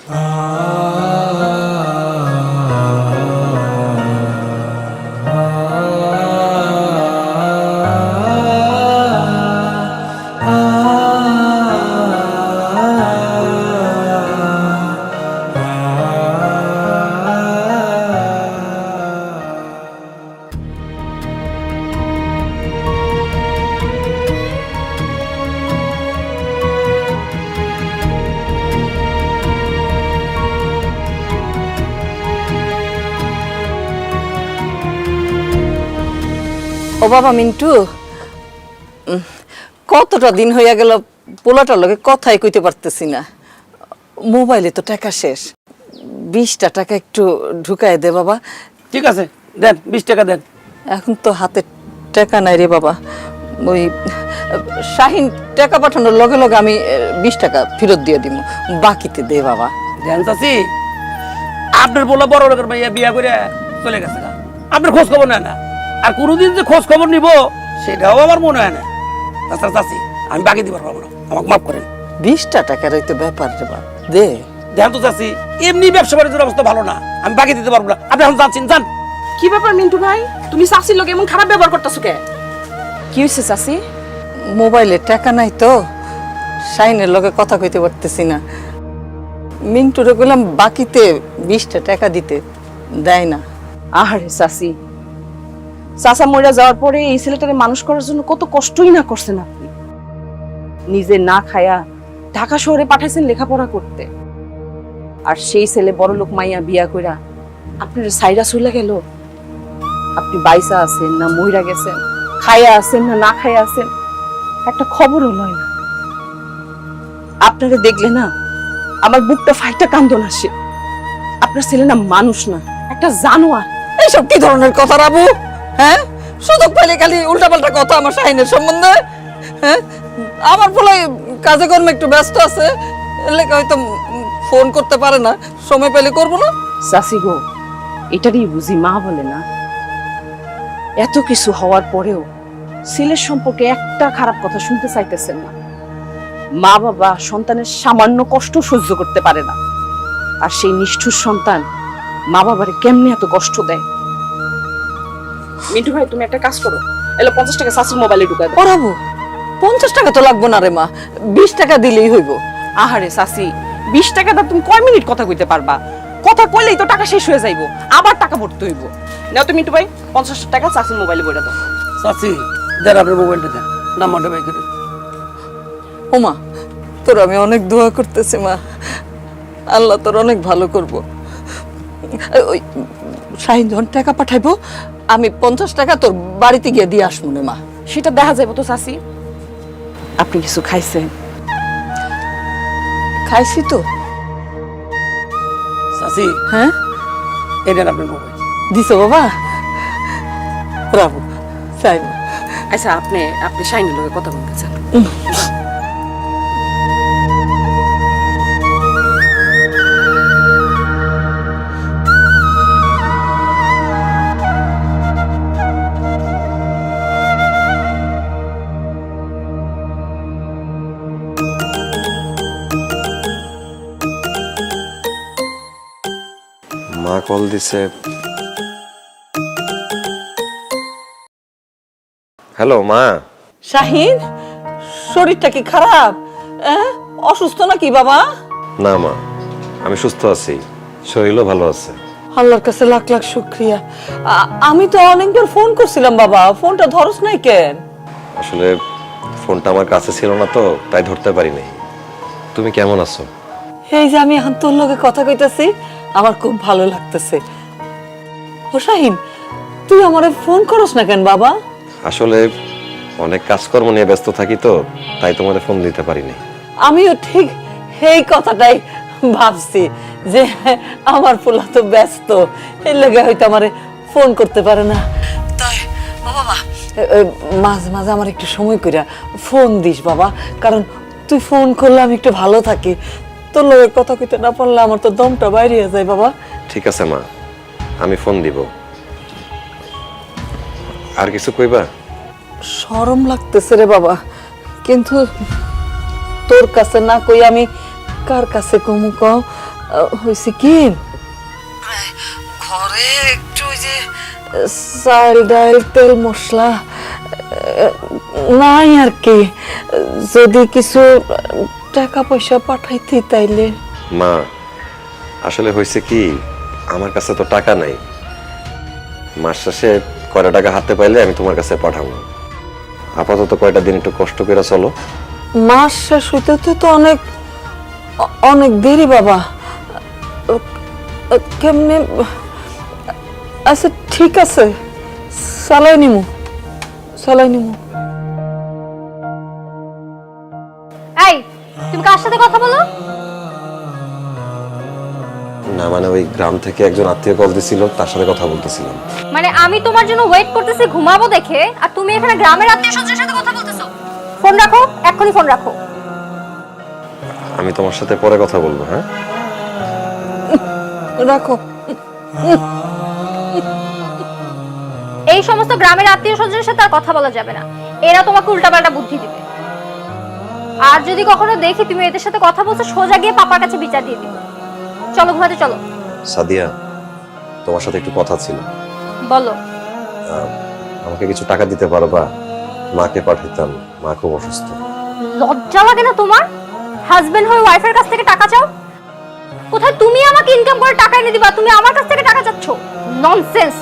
ও বাবা মিন্টু, কতটা দিন হইয়া গেল পোলাটার লগে কথাই কইতে পারতেছি না। মোবাইলে তো টাকা শেষ, 20টা টাকা একটু ঢুকায় দে বাবা। ঠিক আছে, দেন 20 টাকা দেন। এখন তো হাতে টাকা নাই রে বাবা। ওই শাহিন টাকা পাঠানোর লগে লগে আমি 20 টাকা ফেরত দিয়ে দিব, বাকিতে দে বাবা। দেন চাচি, আপনার বলা বড় লোকের ভাইয়া বিয়া করে চলে গেছে না, আপনার খোঁজ খবর নেয় না। আর কোনোদিন যে খোঁজ খবর নিব সেটাও আমার মনে হয় না। তাছাড়া চাচি, আমি বাকি দিবার পারবো না, আমাকে মাফ করেন। 20টা টাকার তো ব্যাপার রে বাবা, দে। দেন তো চাচি, এমনি ব্যবসা বাণিজ্যের অবস্থা ভালো না, আমি বাকি দিতে পারবো না। আপনি এখন যাচ্ছেন, যান। কি ব্যাপার মিন্টু ভাই, তুমি চাষির লোক এমন খারাপ ব্যবহার করতেছো কে? কি হয়েছে চাষি? মোবাইলে টাকা নাই তো, শাহিনের লগে কথা কইতে পারতেছি না। মিন্টুরে বললাম বাকিতে 20টা টাকা দিতে, দেয় না। আহারে চাষি, চাচা মইরা যাওয়ার পরে এই ছেলেটারে মানুষ করার জন্য কত কষ্টই না করছেন আপনি। নিজে না খায়া ঢাকা শহরে পাঠাইছেন লেখাপড়া করতে, আর সেই ছেলে বড় লোক মাইয়া বিয়া কইরা আপনার সাইরা চলে গেল। আপনি বাইসা আছেন না মইরা গেছেন, খায়া আছেন না না খায়া আছেন, একটা খবরও লয় না। আপনারে দেখলে না আমার বুকটা ফাইটা কান্দন আসে। আপনার ছেলে না মানুষ না, একটা জানোয়ার। এইসব কি ধরনের কথা রাবু? হ্যাঁ, সুযোগ পেলে খালি উল্টাপাল্টা কথা আমার শাহিনের সম্বন্ধে। হ্যাঁ, আমার বলে কাজে কর্মে একটু ব্যস্ত আছে, এলাকা হয়তো ফোন করতে পারে না, সময় পেলে করবো না। চাষি গো, এটারই বুঝি মা বলে না। এত কিছু হওয়ার পরেও ছেলের সম্পর্কে একটা খারাপ কথা শুনতে চাইতেছেন না। মা বাবা সন্তানের সামান্য কষ্ট সহ্য করতে পারে না, আর সেই নিষ্ঠুর সন্তান মা বাবারে কেমনে এত কষ্ট দেয়। মিন্টু ভাই তুমি একটা কাজ করো, এলো 50 টাকা শাশুর মোবাইলে ঢুকাই দাও। পড়াবো 50 টাকা তো লাগবো না রে মা, 20 টাকা দিলেই হইব। আহারে শাশি, 20 টাকাটা তুমি কয় মিনিট কথা কইতে পারবা? কথা কইলেই তো টাকা শেষ হয়ে যাইবো, আবার টাকা ভরতে হইব। নাও তো মিন্টু ভাই 50 টাকা শাশুর মোবাইলে বইটা দাও। চাচি দেন আপনার মোবাইলটা দেন, নাম্বারটা বাই করে। ওমা তোর আমি অনেক দোয়া করতেছি মা, আল্লাহ তোর অনেক ভালো করব। ওই শাহিন যখন টাকা পাঠাইবো আমি 50 টাকা তোর বাড়িতে গিয়ে দিয়ে আসবো না মা। সেটা দেখা যাইবো তো শাশি। আপনি কিছু খাইছেন? খাইছি তো। চাচি হ্যাঁ এই দেন আপনার মোবাইল। দিছো বাবা, ব্রাভো চাই। আচ্ছা আপনি শাহিনের লগে কথা বলতে চান? মা কল দিছে। হ্যালো মা। শাহিন শরীরটা কি খারাপ? অসুস্থ নাকি বাবা? না মা, আমি সুস্থ আছি, শরীরও ভালো আছে। আল্লাহর কাছে লাখ লাখ শুকরিয়া। আমি তো অনেকবার ফোন করছিলাম বাবা, ফোনটা ধরস নাই কেন? আসলে ফোনটা আমার কাছে ছিল না তো, তাই ধরতে পারি নাই। তুমি কেমন আছো? এই যে আমি এখন তোর লগে কথা কইতাছি, আমার খুব ভালো লাগতেছে। ও শাহিন, তুই আমারে ফোন করস না কেন বাবা? আসলে অনেক কাজকর্ম নিয়ে ব্যস্ত থাকি তো, তাই তোমাদের ফোন দিতে পারি নাই। আমিও ঠিক এই কথাটাই ভাবছি যে আমার পোলা তো ব্যস্ত, এর লেগে হয়তো আমারে ফোন করতে পারে না। তাই বাবা মাঝে মাঝে আমার একটু সময় কইরা ফোন দিস বাবা, কারণ তুই ফোন করলে আমি একটু ভালো থাকি। তোর লগে কথা কইতে না পারলে আমার তো দমটা বাইরে যায় বাবা। ঠিক আছে মা, আমি ফোন দিব। আর কিছু কইবা? শরম লাগতেছে রে বাবা, কিন্তু তোর কাছে না কই আমি কার কাছে কমু ক? হইছে কি ঘরে একটু ওই যে চাল ডাল তেল মশলা নাই আর কি, যদি কিছু টাকা পয়সা পাঠাইতি তাইলে। মা আসলে হয়েছে কি, আমার কাছে তো টাকা নাই। মাস শেষে কয়টা টাকা হাতে পাইলে আমি তোমার কাছে পাঠাবো। আপাতত কয়টা দিন একটু কষ্ট করে চলো। মাস শেষ হইতে তো অনেক অনেক দেরি বাবা। কেমনে? আচ্ছা ঠিক আছে, চালাই নিমু। এই তুমি কার সাথে কথা বলো? না মানে ওই গ্রাম থেকে একজন আত্মীয় কল দিছিল, তার সাথে কথা বলতেছিলাম। মানে আমি তোমার জন্য ওয়েট করতেছি ঘুমাবো দেখে, আর তুমি এখানে গ্রামের আত্মীয়স্বজনের সাথে কথা বলতেছো। ফোন রাখো, এক্ষুনি ফোন রাখো। আমি তোমার সাথে পরে কথা বলবো। হ্যাঁ রাখো। এই সমস্ত গ্রামের আত্মীয়স্বজনের সাথে আর কথা বলা যাবে না, এরা তোমাকে উল্টাপাল্টা বুদ্ধি দিবে। আর যদি কখনো দেখি তুমি এদের সাথে কথা বলছো, সোজা গিয়ে পাপার কাছে বিচার দিয়ে দিবে। চলো ঘুমাতে চলো। সাদিয়া, তোমার সাথে একটু কথা ছিল। বলো। আমাকে কিছু টাকা দিতে পারবা? মাকে পাঠাইতাম, মা খুব অসুস্থ। লজ্জা লাগে না তোমার? হাজবেন্ড হয়ে ওয়াইফের কাছ থেকে টাকা চাও? কোথায় তুমি আমাকে ইনকাম করে টাকা এনে দিবা, তুমি আমার কাছ থেকে টাকা চাচ্ছ? ননসেন্স।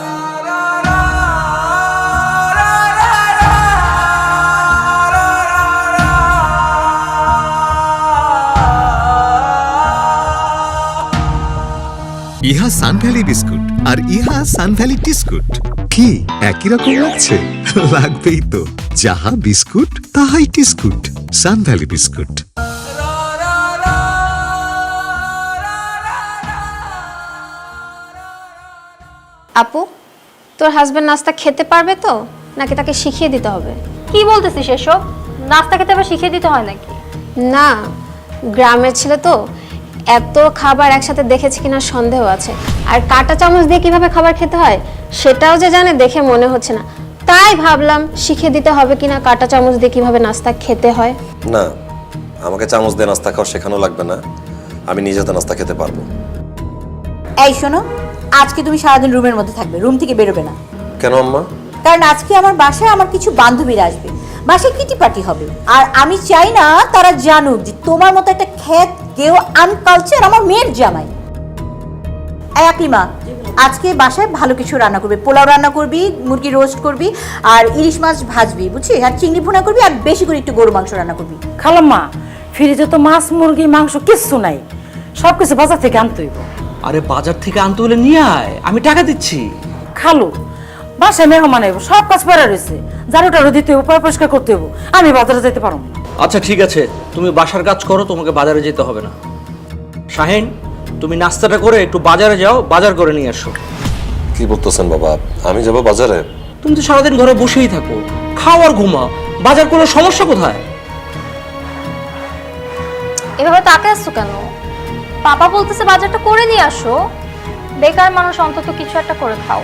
ইহা সানভ্যালি বিস্কুট আর ইহা সানভ্যালি টিস্কুট। কি একই রকম লাগছে? লাগবেই তো, যাহা বিস্কুট তাহাই টিস্কুট। সানভ্যালি বিস্কুট। আপু, তোর হাজবেন্ড নাস্তা খেতে পারবে তো, নাকি তাকে শিখিয়ে দিতে হবে? কি বলতেছিস এসব? নাস্তা খেতে আবার শিখিয়ে দিতে হয় নাকি? না, গ্রামের ছেলে তো, এত খাবার একসাথে দেখেছি কিনা সন্দেহ আছে। আর কাঁটা চামচ দিয়ে কিভাবে খাবার খেতে হয় সেটাও যে জানে দেখে মনে হচ্ছে না, তাই ভাবলাম শিখিয়ে দিতে হবে কিনা কাঁটা চামচ দিয়ে কিভাবে নাস্তা খেতে হয়। না, আমাকে চামচ দিয়ে নাস্তা খাওয়া শেখানো লাগবে না, আমি নিজে হাতে নাস্তা খেতে পারবো। এই শোনো, আজকে তুমি সারাদিন রুমের মধ্যে থাকবে, রুম থেকে বেরোবে না। কেন আম্মা? কারণ আজকে আমার বাসায় আমার কিছু বান্ধবীরা আসবে, বাসায় কিটি পার্টি হবে, আর আমি চাই না তারা জানুক যে তোমার মতো একটা খ্যাত কেউ আনকালচার আমার মেয়ের জামাই। এই আকলিমা, আজকে বাসায় ভালো কিছু রান্না করবি, পোলাও রান্না করবি, মুরগি রোস্ট করবি, আর ইলিশ মাছ ভাজবি, বুঝছিস, আর চিংড়ি ভুনা করবি, আর বেশি করে একটু গরু মাংস রান্না করবি। খালাম্মা, ফ্রিজে তো মাছ মুরগি মাংস কিচ্ছু নাই, সবকিছু বাজার থেকে আনতে হইব। আরে বাজার থেকে আনতে হলে নিয়ে আয়, আমি টাকা দিচ্ছি। খালু, বাসায় মেহমান আইব, সব কাজ পারা রয়েছে, ঝাড়ু টাড়ু দিতে হইব, পরিষ্কার করতে হইব, আমি বাজারে যেতে পারবো না। আচ্ছা ঠিক আছে, তুমি বাসার কাজ করো, তোমাকে বাজারে যেতে হবে না। শাহিন, তুমি নাস্তাটা করে একটু বাজারে যাও, বাজার করে নিয়ে আসো। কি বলতেছেন বাবা, আমি যাব বাজারে? তুমি তো সারাদিন ঘরে বসেই থাকো, খাও আর ঘুমা, বাজার করে সমস্যা কোথায়? এভাবে তাকে আসছো কেন? পাপা বলতেছে বাজারটা করে নিয়ে আসো। বেকার মানুষ, অন্তত কিছু একটা করে খাও।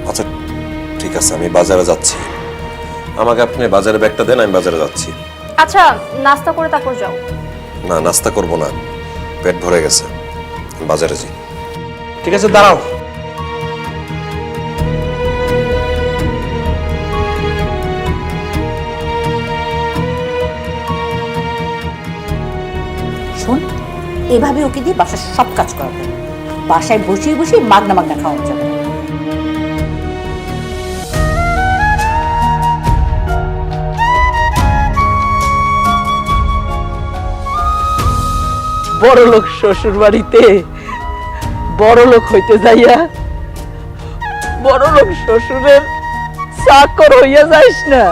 আচ্ছা ঠিক আছে, আমি বাজারে যাচ্ছি। আমাকে আপনি বাজারে ব্যাগটা দেন, আমি বাজারে যাচ্ছি। আচ্ছা, নাস্তা করে তারপর যাও। না, নাস্তা করব না, পেট ভরে গেছে, বাজারে যাই। ঠিক আছে, দাঁড়াও। শোন, এভাবে ওকে দিয়ে বাসার সব কাজ করাবে, বাসায় বসিয়ে বসিয়ে মাগনা মাগনা খাওয়ানো যাবে। বড় লোক শ্বশুর বাড়িতে বড় লোক হইতে যাইয়া বড় লোক শ্বশুরের চাকর হইয়া যাইস না।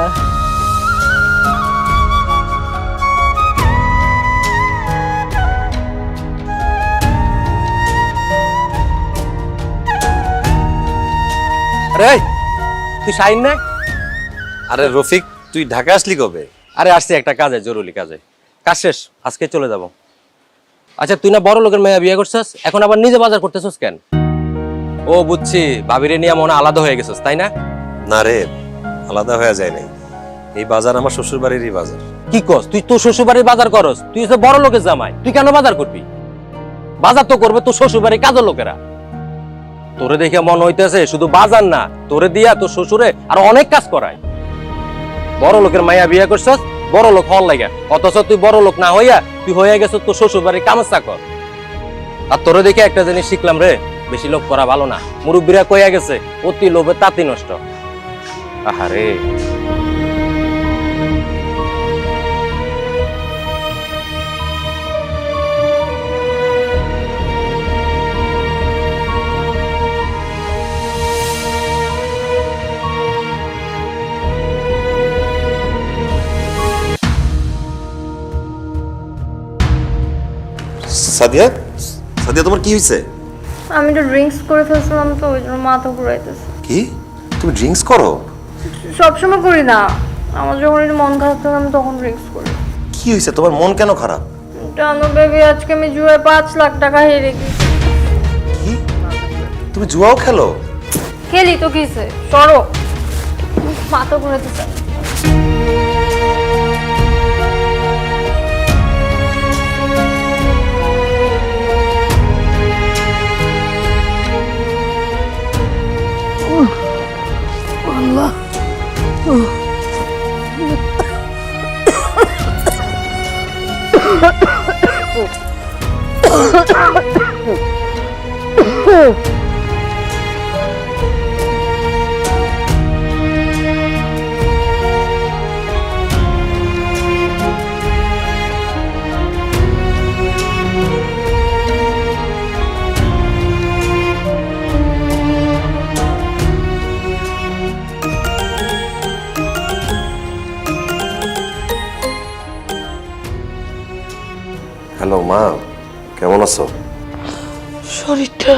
আরে তুই শাহিন না? আরে রফিক, তুই ঢাকা আসলি কবে? আরে আসছি একটা কাজে, জরুরি কাজে। কাজ শেষ, আজকে চলে যাব। আচ্ছা, তুই না বড় লোকের মেয়ে বিয়ে করছিস, এখন আবার নিজে বাজার করতেছিস কেন? ও বুঝছি, ভাবিরে নিয়ে মনে আলাদা হয়ে গেছিস, তাই না? না রে, আলাদা হয়ে যায় নাই, এই বাজার আমার শ্বশুর বাড়িরই বাজার। কি কস? তুই তোর শ্বশুর বাড়ির বাজার করস? তুই হচ্ছে বড় লোকের জামাই, তুই কেন বাজার করবি? বাজার তো করবে তোর শ্বশুর বাড়ির কাজের লোকেরা। তোরে দেখে মন হইতেছে শুধু বাজার না, তোরে দিয়া তোর শ্বশুরে আর অনেক কাজ করায়। বড় লোকের মাইয়া বিয়ে করছস বড় লোক হল লাগা, অথচ তুই বড় লোক না হইয়া তুই হয়ে গেছ তোর শ্বশুর বাড়ির কামের চাকর। আর তোরে দেখে একটা জিনিস শিখলাম রে, বেশি লোভ করা ভালো না। মুরব্বীরা কইয়া গেছে, অতি লোভে তাঁতি নষ্ট। আহারে, সাদিয়া, সাদিয়া তোমার কি হয়েছে? আমি তো ড্রিঙ্কস করে ফেলছিলাম, তো ওই জন্য মাথা ঘুরাইতেছে। কি, তুমি ড্রিঙ্কস করো? সবসময় করি না, আমার যখন একটু মন খারাপ থাকে আমি তখন ড্রিঙ্কস করি। কি হয়েছে, তোমার মন কেন খারাপ? জানো বেবি, আজকে আমি জুয়ায় 5 লাখ টাকা হেরে গেছি। কি, তুমি জুয়াও খেলো? খেলি তো কিসে, সরো, মাথা ঘুরাইতেছে। হ্যালো মা, কেমন আছো? শরীরটা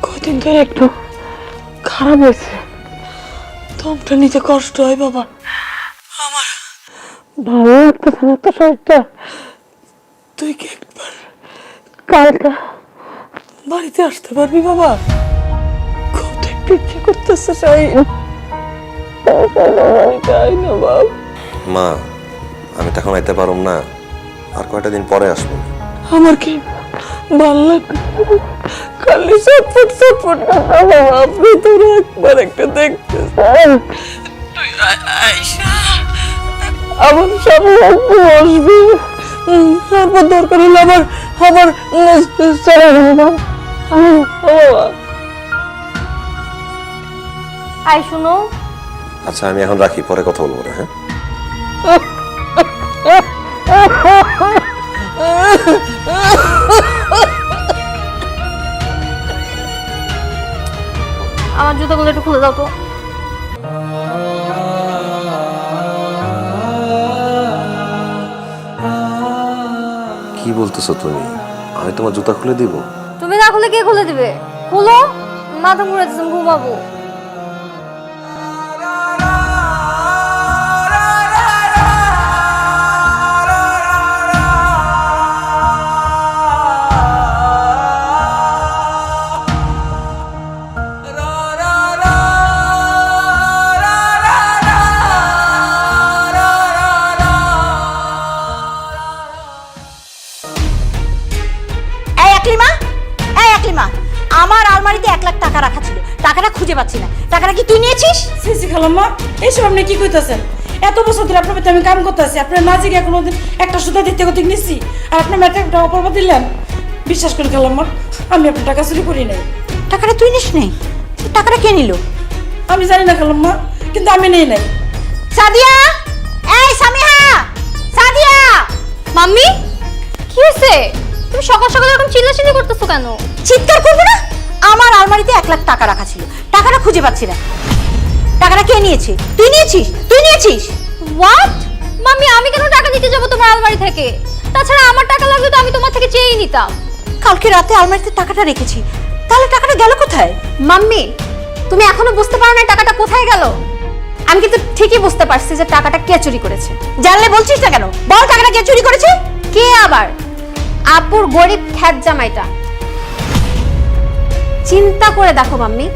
কদিন ধরে একটু খারাপ হয়েছে, দমটা নিতে কষ্ট হয় বাবা। আমার ভালো লাগতেছে না তো শরীরটা। তুই কি একবার কালটা বাড়িতে আসতে পারবি বাবা? খুব একটু ইচ্ছে করতেছে শাহিন, তাই না বাবা? মা, আমি তখন আইতে পারুম না, আর কয়টা দিন পরে আসবো। আমার কি ভাল লাগে খালি ছটফট ছটফট বাবা আপনি তোর একবার একটা দেখতে চাই। তুই আয়শা আমার সামনে একটু আসবি, তারপর দরকার হলে আবার চলে যাবে না। বাবা আই শুনো, আচ্ছা আমি এখন রাখি, পরে কথা বলবো না, হ্যাঁ? আমার জুতোগুলো একটু খুলে দাও তো। কি বলতেছো তুমি? আমি তোমার জুতা খুলে দিব? তুমি না খুলে কে খুলে দিবে? খুলো, মাথা ঘুরেছে, ঘুমাবো। আমার আলমারিতে 1 লাখ টাকা রাখা ছিল, টাকাটা খুঁজে পাচ্ছি না। টাকাটা কি তুই নিয়েছিস? সিসি খালাম্মা, এইসব আপনি কি কইতাছেন? এত বছর ধরে আপনার বাড়িতে আমি কাম করতেছি, আপনার না জিগে কোনোদিন একটা সুতা দিতে কতিক নিচ্ছি, আর আপনার মেয়েটা একটা অপরাধ দিলেন। বিশ্বাস করেন খালাম্মা, আমি আপনার টাকা চুরি করি নাই। টাকাটা তুই নিস নাই? টাকাটা কে নিল? আমি জানি না খালাম্মা, কিন্তু আমি নেই নাই। সাদিয়া, এই সামিহা, সাদিয়া। মাম্মি, কি হয়েছে? তুমি সকাল সকাল এরকম চিল্লাচিল্লি করতেছো কেন? চিৎকার করবে না? আমার আলমারিতে 1 লাখ টাকা রাখা ছিল, টাকাটা খুঁজে পাচ্ছি না। টাকাটা কে নিয়েছে? তুই নিয়েছিস? তুই নিয়েছিস? হোয়াট? মাম্মি, আমি কেন টাকা দিতে যাবো তোমার আলমারি থেকে? তাছাড়া আমার টাকা লাগলে তো আমি তোমার থেকে চেয়েই নিতাম। কালকে রাতে আলমারিতে টাকাটা রেখেছি, তাহলে টাকাটা গেল কোথায়? মাম্মি, তুমি এখনো বুঝতে পারো না টাকাটা কোথায় গেল? আমি কিন্তু ঠিকই বুঝতে পারছি যে টাকাটা কে চুরি করেছে। জানলে বলছিস না কেন? বল টাকাটা কে চুরি করেছে? কে আবার? আপুর গরিব খ্যাত জামাইটা। চিন্তা করে দেখো মাম্মি,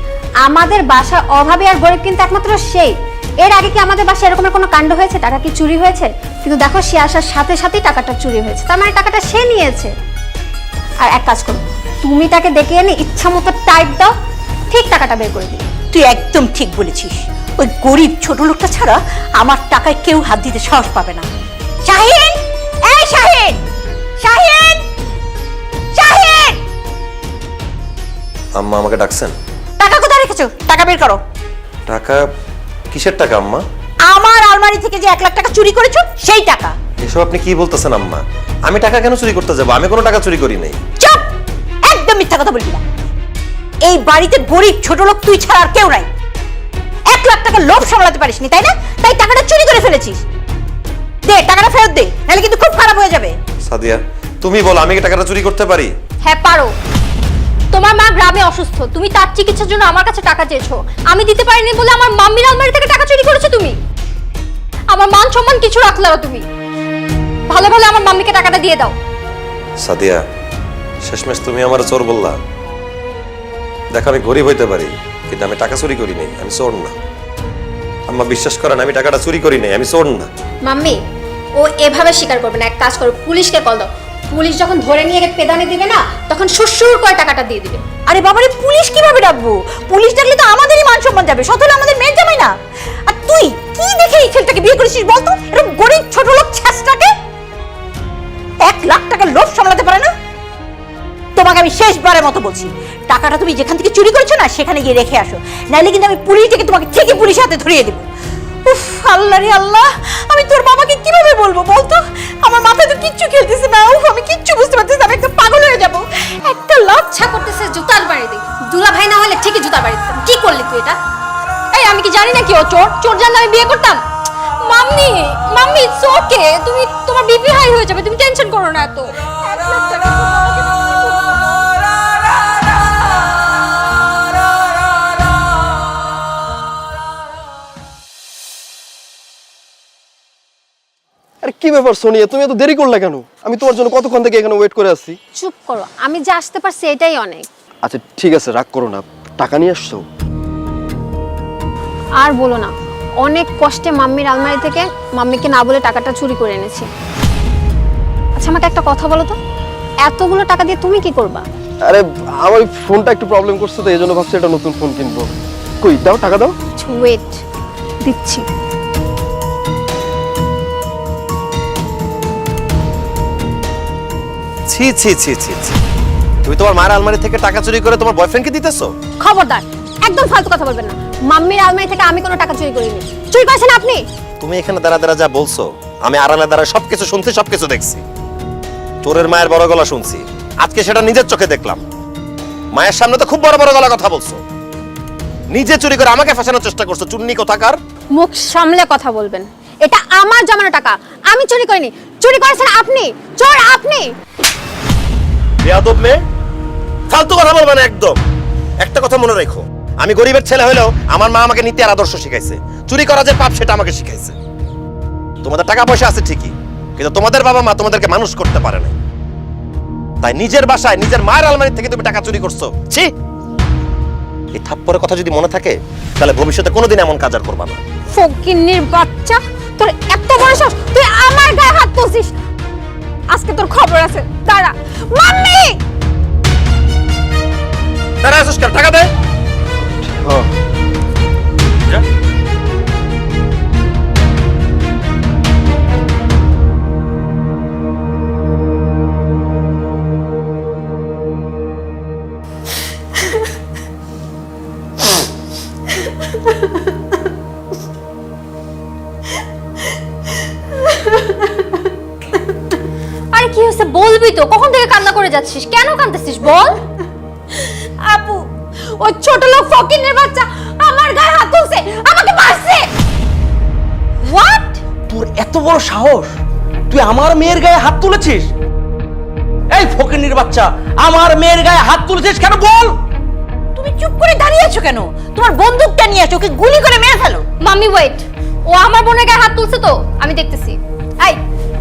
আমাদের বাসার অভাবে আর গরিব কিন্তু একমাত্র সেই। এর আগে কি আমাদের বাসায় এরকমের কোনো কাণ্ড হয়েছে? টাকা কি চুরি হয়েছে? কিন্তু দেখো, সে আসার সাথে সাথেই টাকাটা চুরি হয়েছে, তার মানে টাকাটা সে নিয়েছে। আর এক কাজ করো, তুমি তাকে ডেকে এনে ইচ্ছা মতো টাইট দাও, ঠিক টাকাটা বের করে দিই। তুই একদম ঠিক বলেছিস। ওই গরিব ছোট লোকটা ছাড়া আমার টাকায় কেউ হাত দিতে সাহস পাবে না। শাহিন, এই শাহিন, শাহিন, শাহিন। আম্মা আমাকে ডাকছেন? টাকা কোথায় রেখেছো? টাকা বের করো। টাকা? কিসের টাকা আম্মা? আমার আলমারি থেকে যে 1 লাখ টাকা চুরি করেছো সেই টাকা। এসব আপনি কি বলতেছেন আম্মা? আমি টাকা কেন চুরি করতে যাবো? আমি কোনো টাকা চুরি করি নাই। চুপ! একদম মিথ্যা কথা বলবি না। এই বাড়িতে গরিব ছোট লোক তুই ছাড়া আর কেউ নাই। 1 লাখ টাকা লোভ সামলাতে পারিসনি, তাই না? তাই টাকাটা চুরি করে ফেলেছিস। দে টাকাটা ফেরত দে, নাহলে কিন্তু খুব খারাপ হয়ে যাবে। সাদিয়া, তুমি বলো আমি কি টাকাটা চুরি করতে পারি? হ্যাঁ পারো। তোমার মা গ্রামে অসুস্থ, তুমি তার চিকিৎসার জন্য আমার কাছে টাকা চেয়েছো, আমি দিতে পারিনি বলে আমার মাম্মির আলমারি থেকে টাকা চুরি করেছো তুমি। আমার মান সম্মান কিছু রাখলে না তুমি। ভালো ভালো আমার মাম্মিকে টাকাটা দিয়ে দাও। সাদিয়া, শেষমেশ তুমি আমার চোর বললা। দেখো আমি গরিব হইতে পারি, কিন্তু আমি টাকা চুরি করি নাই, আমি চোর না। আম্মা বিশ্বাস করেন, আমি টাকাটা চুরি করি নাই, আমি চোর না। মাম্মি, ও এভাবে স্বীকার করবে না। এক কাজ করো, পুলিশকে কল দাও। পুলিশ যখন ধরে নিয়ে গিয়ে পেদানে দিবে না, তখন সুসুর করে টাকাটা দিয়ে দিবে। আরে বাবারে, পুলিশ কিভাবে ডাকবো? পুলিশ ডাকলে তো আমাদেরই মান সম্মান যাবে, সত হলে আমাদের মেয়ের জামাই না। আর তুই কি দেখে এই ছেলেটাকে বিয়ে করেছিস বলতো? এরকম গরিব ছোট লোক ছ্যাঁচটাকে 1 লাখ টাকা লোভ সামলাতে পারে না। তোমাকে আমি শেষবারের মতো বলছি, টাকাটা তুমি যেখান থেকে চুরি করেছো না সেখানে গিয়ে রেখে আসো, নাইলে কিন্তু আমি পুলিশ ডেকে তোমাকে ঠিকই পুলিশের হাতে ধরিয়ে দেবো। উফ, আল্লাহ রে আল্লাহ, আমি তোর বাবাকে কিভাবে বলবো বলতো? আমার মাথায় তো কিচ্ছু খেলতেছে না। উফ, আমি কিচ্ছু বুঝতে পারতেছি না, আমি একদম পাগল হয়ে যাবো। একটা ইচ্ছা করতেছে জুতার বাড়ি দিই। দুলা ভাই না হলে ঠিকই জুতার বাড়ি দিতাম। কি করলি তুই এটা? এই আমি কি জানি না কি ও চোর? চোর জানলে আমি বিয়ে করতাম? মাম্মি, মাম্মি ইটস ওকে, তুমি তোমার বিপি হাই হয়ে যাবে, তুমি টেনশন করো না এত। 1 লাখ টাকা আরে কি ব্যাপার সোনিয়া, তুমি এত দেরি করলে কেন? আমি তোমার জন্য কতক্ষণ থেকে এখানে ওয়েট করে আছি। চুপ করো, আমি যে আসতে পারছি এটাই অনেক। আচ্ছা ঠিক আছে, রাগ করো না। টাকা নিয়ে আসছো? আর বলো না, অনেক কষ্টে মাম্মির আলমারি থেকে মাম্মিকে না বলে টাকাটা চুরি করে এনেছি। আচ্ছা আমাকে একটা কথা বলো তো, এতগুলো টাকা দিয়ে তুমি কি করবা? আরে আমার ওই ফোনটা একটু প্রবলেম করছে তো এই জন্য ভাবছি একটা নতুন ফোন কিনবো। কই দাও, টাকা দাও। ওয়েট, দিচ্ছি। ছি ছি ছি ছি ছি। তুমি তোমার মায়ের আলমারি থেকে টাকা চুরি করে তোমার বয়ফ্রেন্ডকে দিতেছো? খবরদার, একদম ফালতু কথা বলবেন না। মাম্মির আলমারি থেকে আমি কোনো টাকা চুরি করিনি। চুরি করেছেন আপনি। তুমি এখানে দাঁড়া দাঁড়া যা বলছো, আমি আড়ালে দাঁড়া সবকিছু শুনছি, সবকিছু দেখছি। চোরের মায়ের বড় গলা শুনছি, আজকে সেটা নিজের চোখে দেখলাম। মায়ের সামনে তো খুব বড় বড় গলা কথা বলছো, নিজে চুরি করে আমাকে ফাঁসানোর চেষ্টা করছো। চুন্নি কোথাকার! মুখ সামলে কথা বলবেন। এটা আমার জমানো টাকা, আমি চুরি করিনি। চুরি করেছেন আপনি, চোর আপনি। বেয়াদব মেয়ে, ফালতু কথা বলবে না একদম। একটা কথা মনে রেখো, আমি গরিবের ছেলে হলেও আমার মা আমাকে নীতি আর আদর্শ শিখাইছে। চুরি করা যে পাপ সেটা আমাকে শিখাইছে। তোমাদের টাকা পয়সা আছে ঠিকই, কিন্তু তোমাদের বাবা মা তোমাদেরকে মানুষ করতে পারে না। তাই নিজের বাসায় নিজের মায়ের আলমারি থেকে তুমি টাকা চুরি করছো। ছি! এই থাপ্পড়ের কথা যদি মনে থাকে তাহলে ভবিষ্যতে কোনোদিন এমন কাজ আর করবা না। ফকিন্নির বাচ্চা, তোর এত বড় সাহস, তুই আমার গায়ে হাত তুলছিস। আজকে তোর খবর আছে, দাঁড়া। মাম্মি! তারা আসুস কেন? টাকা দে। হ্যাঁ যা। আরে কি হয়েছে বলবি তো? কখন থেকে কান্না করে যাচ্ছিস? কেন কাঁদতেছিস বল? আপু, ওই ছোট লোক ফকিনের বাচ্চা আমার গায়ে হাত তুলছে, আমাকে মারছে। হোয়াট? তোর এত বড় সাহস, তুই আমার মেয়ের গায়ে হাত তুলেছিস? এই ফকিন্নির বাচ্চা, আমার মেয়ের গায়ে হাত তুলেছিস কেন বল? তুমি চুপ করে দাঁড়িয়ে আছো কেন? তোমার বন্দুকটা নিয়ে আসো, ওকে গুলি করে মেরে ফেলো। মাম্মি ওয়েট, ও আমার বোনের গায়ে হাত তুলছে তো আমি দেখতেছি। এই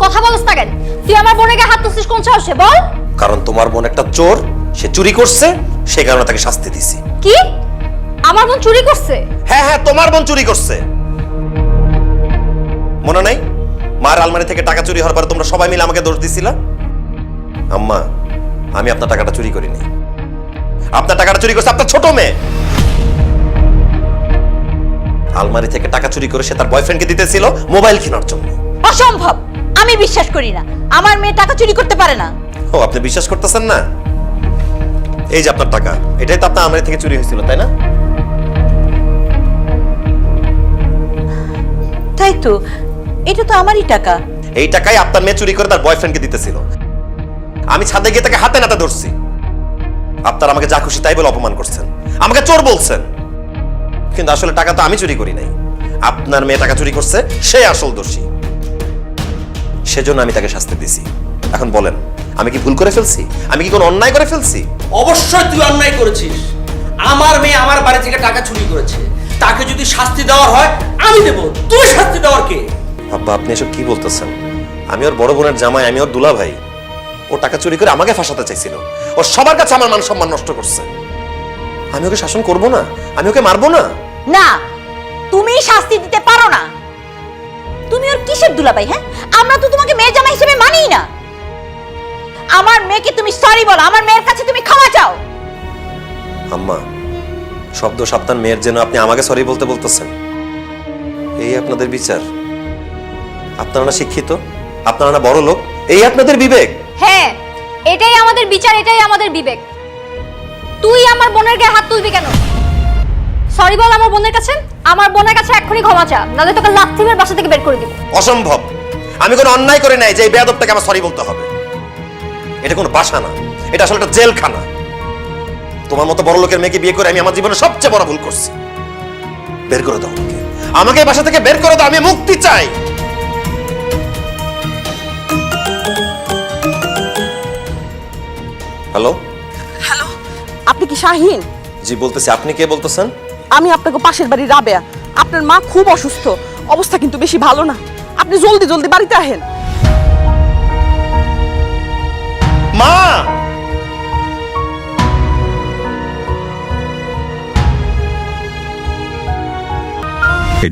কথা বলছ না কেন? তুই আমার বোনের গায়ে হাত তুলছিস কোন সাহসে বল? কারণ তোমার বোন একটা চোর, সে চুরি করছে, সেই কারণে তাকে শাস্তি দিছি। কি? আমার বোন চুরি করছে? হ্যাঁ হ্যাঁ, তোমার বোন চুরি করছে। মনে নাই মার আলমারি থেকে টাকা চুরি হওয়ার পরে তোমরা সবাই মিলে আমাকে দোষ দিছিলা? আম্মা, আমি আপনার টাকাটা চুরি করিনি। আপনার টাকাটা চুরি করছে আপনার ছোট মেয়ে। আলমারি থেকে টাকা চুরি করে সে তার বয়ফ্রেন্ডকে দিতেছিল মোবাইল কেনার জন্য। অসম্ভব, আমি বিশ্বাস করি না। আমার মেয়ে টাকা চুরি করতে পারে না। ও, আপনি বিশ্বাস করতেছেন না? এই যে আপনার টাকা, এটাই তো আপনার আলমারি থেকে চুরি হয়েছিল, তাই না? তাই তো, এটা তো আমারই টাকা। এই টাকাই আপনার মেয়ে চুরি করে তার বয়ফ্রেন্ডকে দিতেছিল। আমি ছাদে গিয়ে তাকে হাতে নাতে ধরছি। আপনার আমাকে যা খুশি তাই বলে অপমান করছেন, আমাকে চোর বলছেন। কিন্তু আসলে টাকা তো আমি চুরি করি নাই, আপনার মেয়ে টাকা চুরি করছে, সে আসল দোষী। সেজন্য আমি তাকে শাস্তি দিছি। এখন বলেন, আমি কি ভুল করে ফেলছি? আমি কি কোনো অন্যায় করে ফেলছি? অবশ্যই তুই অন্যায় করেছিস। আমার মেয়ে আমার বাড়ি থেকে টাকা চুরি করেছে, তাকে যদি শাস্তি দেওয়ার হয় আমি দেব। তুই শাস্তি দেওয়ার কে? আব্বা, আপনি এসব কি বলতেছেন? আমি ওর বড় বোনের জামাই, আমি ওর দুলা ভাই। ও টাকা চুরি করে আমাকে ফাঁসাতে চাইছিল। ও সবার কাছে আমার মান সম্মান নষ্ট করছে। আমি ওকে শাসন করব না? আমি ওকে মারবো না? না, তুমি শাস্তি দিতে পারো না। তুমি ওর কিসের দুলাভাই? হ্যাঁ, আমরা তো তোমাকে মেয়ে জামাই হিসেবে মানিই না। আমার মেয়েকে তুমি সরি বলো, আমার মেয়ের কাছে তুমি ক্ষমা চাও। আম্মা, শব্দ সাবধান মেয়ের যেন আপনি আমাকে সরি বলতে বলতেছেন? এই আপনাদের বিচার? আপনারা না শিক্ষিত, আপনারা না বড় লোক, এই আপনাদের বিবেক? হ্যাঁ, এটাই আমাদের বিচার, এটাই আমাদের বিবেক। তুই আমার বোনের গায়ে হাত তুলবি কেন? সরি বল আমার বোনের কাছে। আমার বোনের কাছে এক্ষুনি ক্ষমা চা, নাহলে তোকে লাথি মেরে বাসা থেকে বের করে দিব। অসম্ভব, আমি কোনো অন্যায় করে নাই যে এই বেয়াদবটাকে আমার সরি বলতে হবে। এটা কোনো বাসা না, এটা আসলে একটা জেলখানা। তোমার মতো বড় লোকের মেয়েকে বিয়ে করে আমি আমার জীবনে সবচেয়ে বড় ভুল করছি। বের করে দাও আমাকে, আমাকে এই বাসা থেকে বের করে দাও। আমি মুক্তি চাই। হ্যালো হ্যালো, আপনি কি শাহিন? জি বলতেছি। আপনি কে বলতেছেন? আমি আপনাকে পাশের বাড়ি রাবেয়া। আপনার মা খুব অসুস্থ, অবস্থা কিন্তু বেশি ভালো না। আপনি জলদি জলদি বাড়িতে আহেন। মা!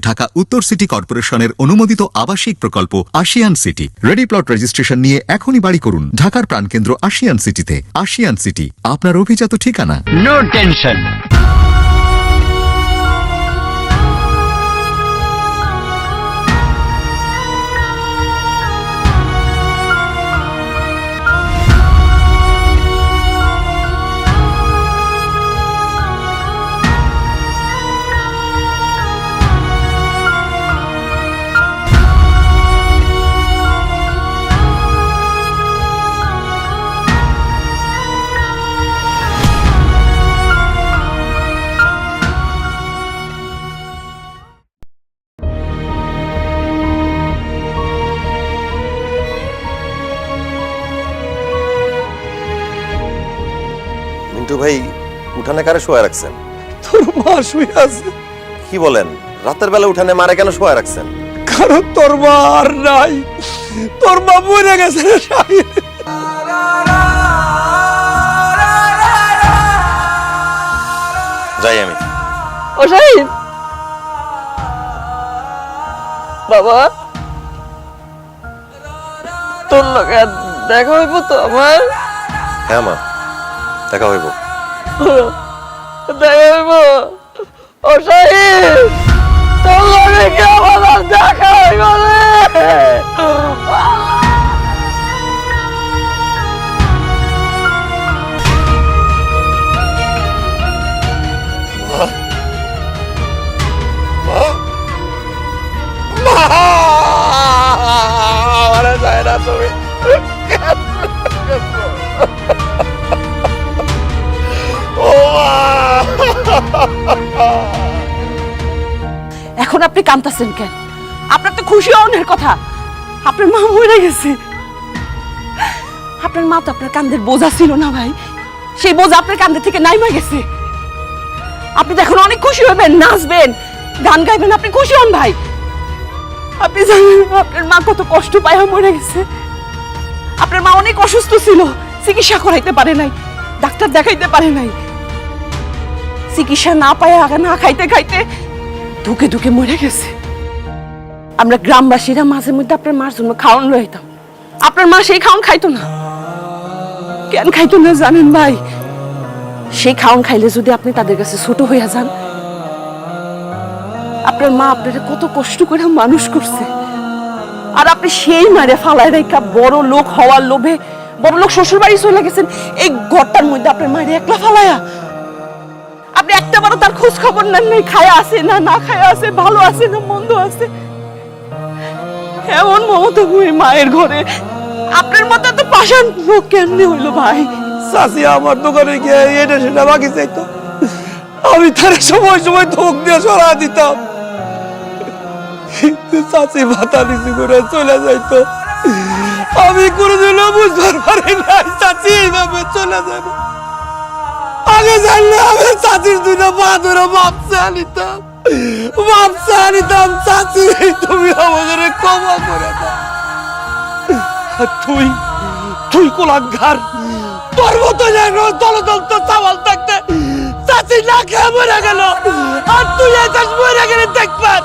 ঢাকা উত্তর সিটি কর্পোরেশনের অনুমোদিত আবাসিক প্রকল্প Ashiyan city. Ready plot registration নিয়ে এখনই বাড়ি করুন ঢাকার প্রাণকেন্দ্র আশিয়ান সিটিতে। আশিয়ান সিটি, আপনার অভিজাত ঠিকানা। No tension. মিন্টু ভাই উঠানে কারে শোয়া রাখছেন? তোর মা শুয়ে আছে। কি বলেন? রাতের বেলা উঠানে মারে কেন শোয়া রাখছেন? কারণ তোর মা আর নাই, তোর মা মরে গেছে রে শাহিন। যাই আমি। ও শাহিন, বাবা তোর লগে আর দেখা হইব তো আমার? হ্যাঁ মা, দেখা হইব। দেখা হইব। ও শাহিন, তোর লগে কি আমার আর দেখা হইব রে? এখন আপনি কাঁদতেছেন কেন? আপনার তো খুশি হওয়ার কথা, আপনার মা মরে গেছে। আপনার মা তো আপনার কাঁধের বোঝা ছিল না ভাই, সেই বোঝা আপনার কাঁধে থেকে নাইমা গেছে। আপনি তো এখন অনেক খুশি হবেন, নাচবেন, গান গাইবেন, আপনি খুশি হন ভাই। আপনি জানেন আপনার মা কত কষ্ট পায় মরে গেছে। আপনার মা অনেক অসুস্থ ছিল, চিকিৎসা করাইতে পারে নাই, ডাক্তার দেখাইতে পারে নাই, চিকিৎসা না পায় আগে না খাইতে খাইতে ধুকে ধুকে মরে গেছে। আমরা গ্রামবাসীরা মাঝে মধ্যে আপনার মার জন্য খাওয়ান লইতাম, আপনার মা সেই খাওয়ান খাইতো না। কেন খাইতো না জানেন ভাই? সেই খাওয়ান খাইলে যদি আপনি তাদের কাছে ছোট হইয়া যান। আপনার মা আপনারা কত কষ্ট করে মানুষ করছে, আর আপনি সেই মারে ফালায় রেখা বড় লোক হওয়ার লোভে বড় লোক শ্বশুর বাড়ি চলে গেছেন। এই ঘরটার মধ্যে আপনার মায়ের একলা ফালায়া আপনি একটা বারো তার খোঁজ খবর নেন নাই, খায়া আছে না না খায়া আছে, ভালো আছে না মন্দ আছে। এমন মমতাময়ী মায়ের ঘরে আপনার মতো তো পাষাণ লোক কেমনে হইলো ভাই? চাচি আমার দোকানে গিয়ে এটা সেটা বাকি চাইতো, আমি তার সময় সময় ধোক দিয়ে সরা দিতাম, কিন্তু চাচি মাথা নিচু করে চলে যাইতো। আমি কোনোদিনও বুঝবার পারি নাই চাচি এইভাবে চলে যাবে। আগে জানলে আমি চাচির দুইটা পা ধরে মাপসা আনিতাম, মাপসা আনিতাম। চাচি তুমি আমাদের ক্ষমা করে দাও। আর তুই তুই কোলাঙ্গার, তোর মতো দলদল তো চাওয়াল থাকতে চাচি না খেয়ে মরে গেল, আর তুই একাশ মরে গেলে দেখবার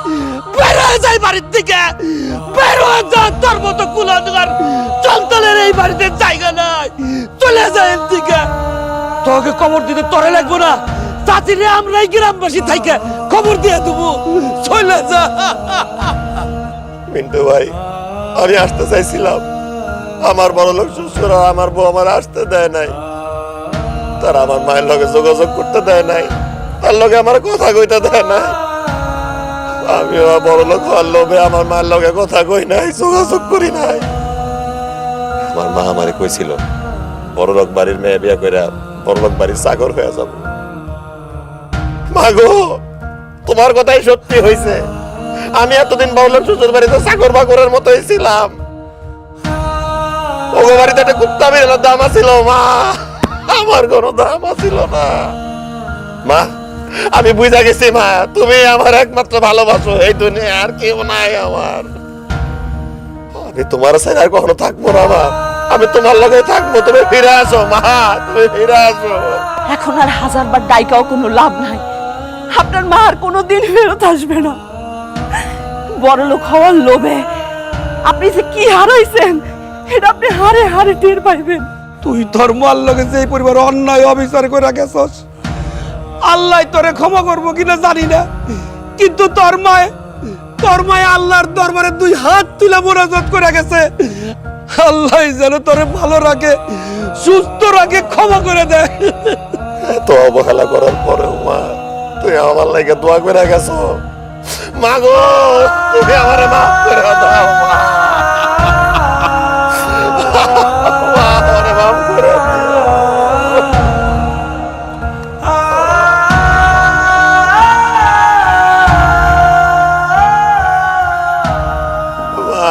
বের হয়ে যাই বাড়ির থেকে, বের হয়ে যা। তোর মতো কুলাঙ্গার চলতলের এই বাড়িতে জায়গা নাই, চলে যায় এর দিকে। তোকে খবর দিতে তোরে লাগবো না, চাচিরে আমরাই গ্রামবাসী থাইকে খবর দিয়ে দেবো, চলে যা। মিন্টু ভাই, আমি আসতে চাইছিলাম, আমার বড় লোক শ্বশুর আমার বউ আমার আসতে দেয় নাই, তার আমার মায়ের লগে যোগাযোগ করতে দেয় নাই, তার লগে আমার কথা কইতে দেয় নাই। আমি বড় লোক হওয়ার লোভে আমার মায়ের লগে কথা কই নাই, যোগাযোগ করি নাই। আমার মা আমারে কইছিল বড় লোক বাড়ির মেয়ে বিয়া কইরা বড় লোক বাড়ির চাকর হয়ে যাব। মাগো, তোমার কথাই সত্যি হইছে। আমি এতদিন বড় লোক শ্বশুর বাড়িতে চাকর বাকরের মতো ছিলাম। ওগো বাড়িতে একটা কুত্তা বিড়ালের দাম ছিল মা, আমার কোনো দাম ছিল না। মা, আমি বুঝা গেছি মা, তুমি আমার একমাত্র ভালোবাসো, এই দুনিয়া আর কেউ নাই আমার। আমি তোমার সাথে আর কখনো থাকবো না মা, আমি তোমার লগে থাকবো। তুমি ফিরে আসো মা, তুমি ফিরে আসো। এখন আর হাজারবার ডাইকাও কোনো লাভ নাই, আপনার মা আর কোনোদিন ফেরত আসবে না। বড় লোক হওয়ার লোভে আপনি যে কি হারাইছেন এটা আপনি হারে হারে টের পাইবেন। তুই তোর মার লগে যে পরিবার অন্যায় অবিচার করে গেছস, আল্লাহ তোরে ক্ষমা করবো কিনা জানি না, কিন্তু তোর মায় আল্লাহর দরবারে 2 হাত তুলে মোনাজাত করে গেছে, আল্লাহ যেন তোরে ভালো রাখে, সুস্থ রাখে, ক্ষমা করে দেয়। এত অবহেলা করার পরেও মা তুই আমার লাগে দোয়া করে গেছো। মা গো, তুমি আমারে মাফ করে দাও মা। মা, আমারে মাফ করে দিও। মা,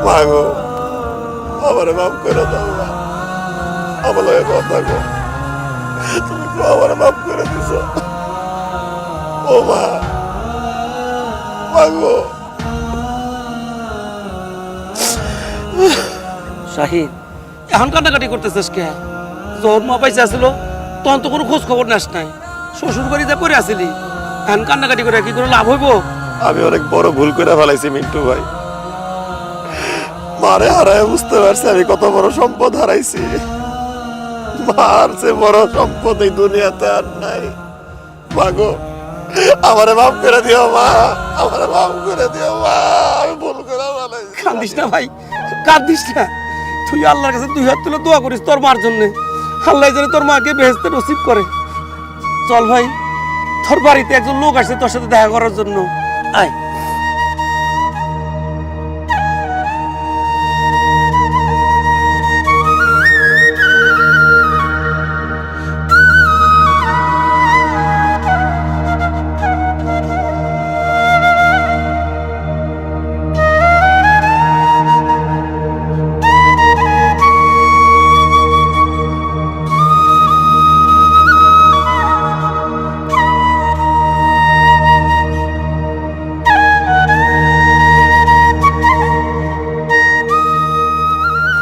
মা গো, আমারে মাফ করে দাও মা। আমার লগে কথা গো, তুমি তো আমারে মাফ করে দিছো। ও মা, মা গো। শাহিন, এখন কান্নাকাটি করতেছিস কে? যখন মা পাইছে আসলো তখন তো কোনো খোঁজ খবর নাস নাই, শ্বশুর বাড়িতে পড়ে আসিলি, এখন কান্নাকাটি করে কি করে লাভ হইব? আমি অনেক বড় ভুল করে ফেলাইছি মিন্টু ভাই। মারে হারায় বুঝতে পারছি আমি কত বড় সম্পদ হারাইছি। মার চেয়ে বড় সম্পদ এই দুনিয়াতে আর নাই। মা গো, আমারে মাফ করে দিও মা, আমারে মাফ করে দিও মা, আমি ভুল করে ফেলাইছি। কান্দিস না ভাই, কান্দিস না। তুই আল্লাহর কাছে 2 হাত তুলে দোয়া করিস তোর মার জন্য, আল্লাহ যেন তোর মাকে বেহেশতে নসিব করে। চল ভাই, তোর বাড়িতে একজন লোক আসছে তোর সাথে দেখা করার জন্য, আয়।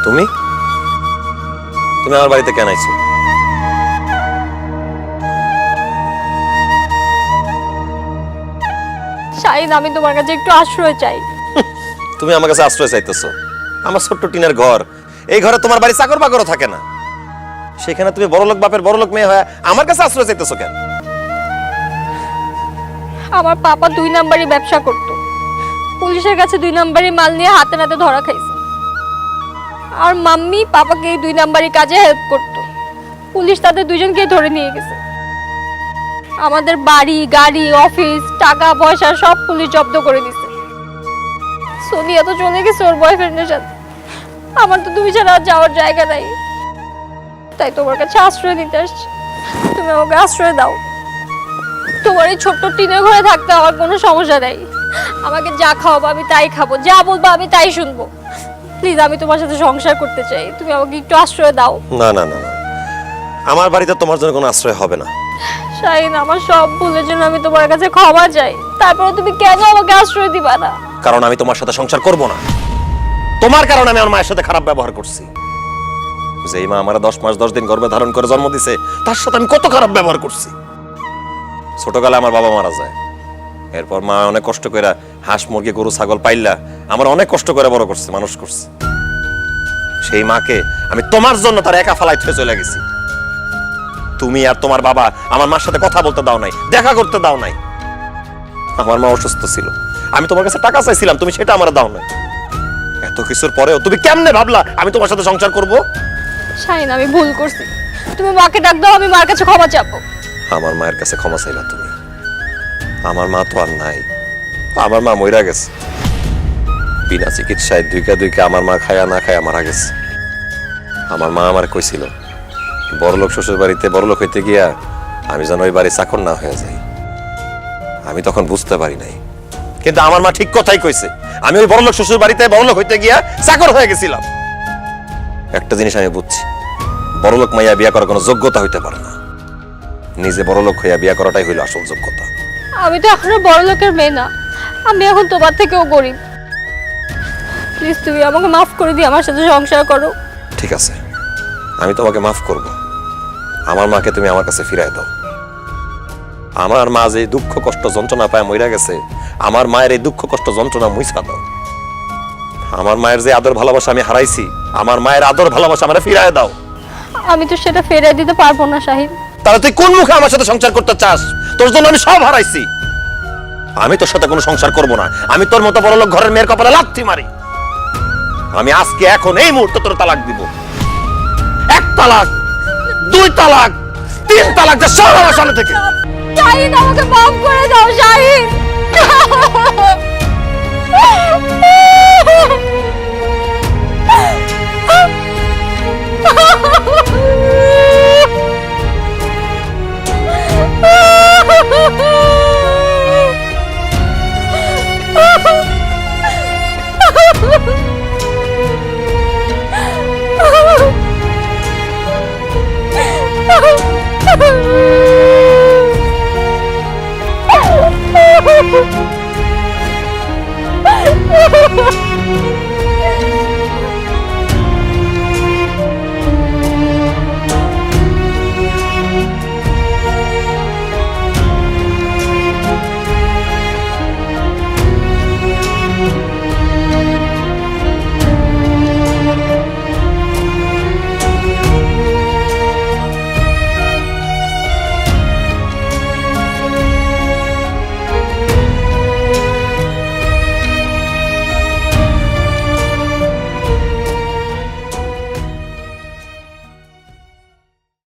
তুমি তুমি আমার বাড়িতে কেন আইছো? শাহিন, আমি তোমার কাছে একটু আশ্রয় চাই। তুমি আমার কাছে আশ্রয় চাইতেছো? আমার ছোট্ট টিনের ঘর, এই ঘরে তোমার বাড়ি চাকর বাকরও থাকে না, সেখানে তুমি বড়লোক বাপের বড়লোক মেয়ে হয়ে আমার কাছে আশ্রয় চাইতেছো কেন? আমার পাপা 2 নাম্বারই ব্যবসা করতো, পুলিশের কাছে 2 নাম্বারই মাল নিয়ে হাতে নাতে ধরা খাইছে। আর মাম্মি পাপাকে এই 2 নাম্বারই কাজে হেল্প করতো, পুলিশ তাদের 2জনকেই ধরে নিয়ে গেছে। আমাদের বাড়ি গাড়ি অফিস টাকা পয়সা সব পুলিশ জব্দ করে দিছে। সোনিয়া তো চলে গেছে ওর বয়ফ্রেন্ডের সাথে, আমার তো তুমি ছাড়া আর যাওয়ার জায়গা নাই, তাই তোমার কাছে আশ্রয় নিতে আসছি। তুমি আমাকে আশ্রয় দাও। তোমার এই ছোট্ট টিনের ঘরে থাকতে আমার কোনো সমস্যা নাই, আমাকে যা খাওয়াবো আমি তাই খাবো, যা বলবো আমি তাই শুনবো। প্লিজ, আমি তোমার সাথে সংসার করতে চাই, তুমি আমাকে একটু আশ্রয় দাও। না না না না, আমার বাড়িতে তোমার জন্য কোনো আশ্রয় হবে না। শাহিন, আমার সব ভুলের জন্য আমি তোমার কাছে ক্ষমা চাই, তারপরে তুমি কেন আমাকে আশ্রয় দিবা না? কারণ আমি তোমার সাথে সংসার করব না। তোমার কারণে আমি আমার মায়ের সাথে খারাপ ব্যবহার করছি। যেই মা আমার 10 মাস 10 দিন গর্ভে ধারণ করে জন্ম দিছে, তার সাথে আমি কত খারাপ ব্যবহার করছি। ছোটকালে আমার বাবা মারা যায়, এরপর মা অনেক কষ্ট করে হাঁস মুরগি গরু ছাগল পাইলা আমার অনেক কষ্ট করে বড় করছে, মানুষ করছে। সেই মাকে আমি তোমার জন্য তার একা ফালাই থুয়ে চলে গেছি। তুমি আর তোমার বাবা আমার মার সাথে কথা বলতে দাও নাই, দেখা করতে দাও নাই। আমার মা অসুস্থ ছিল, আমি তোমার কাছে টাকা চাইছিলাম, তুমি সেটা আমার দাও নাই। এত কিছুর পরেও তুমি কেমনে ভাবলা আমি তোমার সাথে সংসার করব? শাহিন, আমি ভুল করছি, তুমি মাকে ডাক দাও, আমি মার কাছে ক্ষমা চাইবো। আমার মায়ের কাছে ক্ষমা চাইবা তুমি? আমার মা তো আর নাই, আমার মা মইরা গেছে। বিনা চিকিৎসায় দুইকা আমার মা খায়া না খায়া মারা গেছে। আমার মা আমার কইছিল বড়লোক শ্বশুর বাড়িতে বড়লোক হইতে গিয়া আমি যেন ওই বাড়ি চাকর না হয়ে যাই। আমি তখন বুঝতে পারি নাই, কিন্তু আমার মা ঠিক কথাই কইছে, আমি ওই বড়লোক শ্বশুর বাড়িতে বড়লোক হইতে গিয়া চাকর হয়ে গেছিলাম। একটা জিনিস আমি বুঝছি, বড়লোক মাইয়া বিয়া করার কোনো যোগ্যতা হইতে পারে না, নিজে বড়লোক হইয়া বিয়া করাটাই হইল আসল যোগ্যতা। আমি তো এখনো বড় লোকের মেয়ে না, আমি এখন তোমার থেকেও গরিব। প্লিজ, তুমি আমাকে মাফ করে দিয়ে আমার সাথে সংসার করো। ঠিক আছে, আমি তোমাকে মাফ করব। আমার মাকে তুমি আমার কাছে ফিরায় দাও। আমার মা যে দুঃখ কষ্ট যন্ত্রণা পায় মইরা গেছে, আমার মায়ের এই দুঃখ কষ্ট যন্ত্রণা মুইছা দাও। আমার মায়ের যে আদর ভালোবাসা আমি হারাইছি, আমার মায়ের আদর ভালোবাসা আমারে ফিরায় দাও। আমি তো সেটা ফেরে দিতে পারবো না শাহিন। তাহলে তুই কোন মুখে আমার সাথে সংসার করতে চাস? তোর জন্য আমি সব হারাইছি। আমি তোর সাথে কোনো সংসার করব না। আমি তোর মতো বড় লোক ঘরের মেয়ের কপালে লাথি মারি। আমি আজকে এখন এই মুহূর্তে তোর তালাক দিব। 1 তালাক, 2 তালাক, 3 তালাক, যা সব আমার সামনে থেকে। শাহিন আমাকে মাফ করে দাও শাহিন।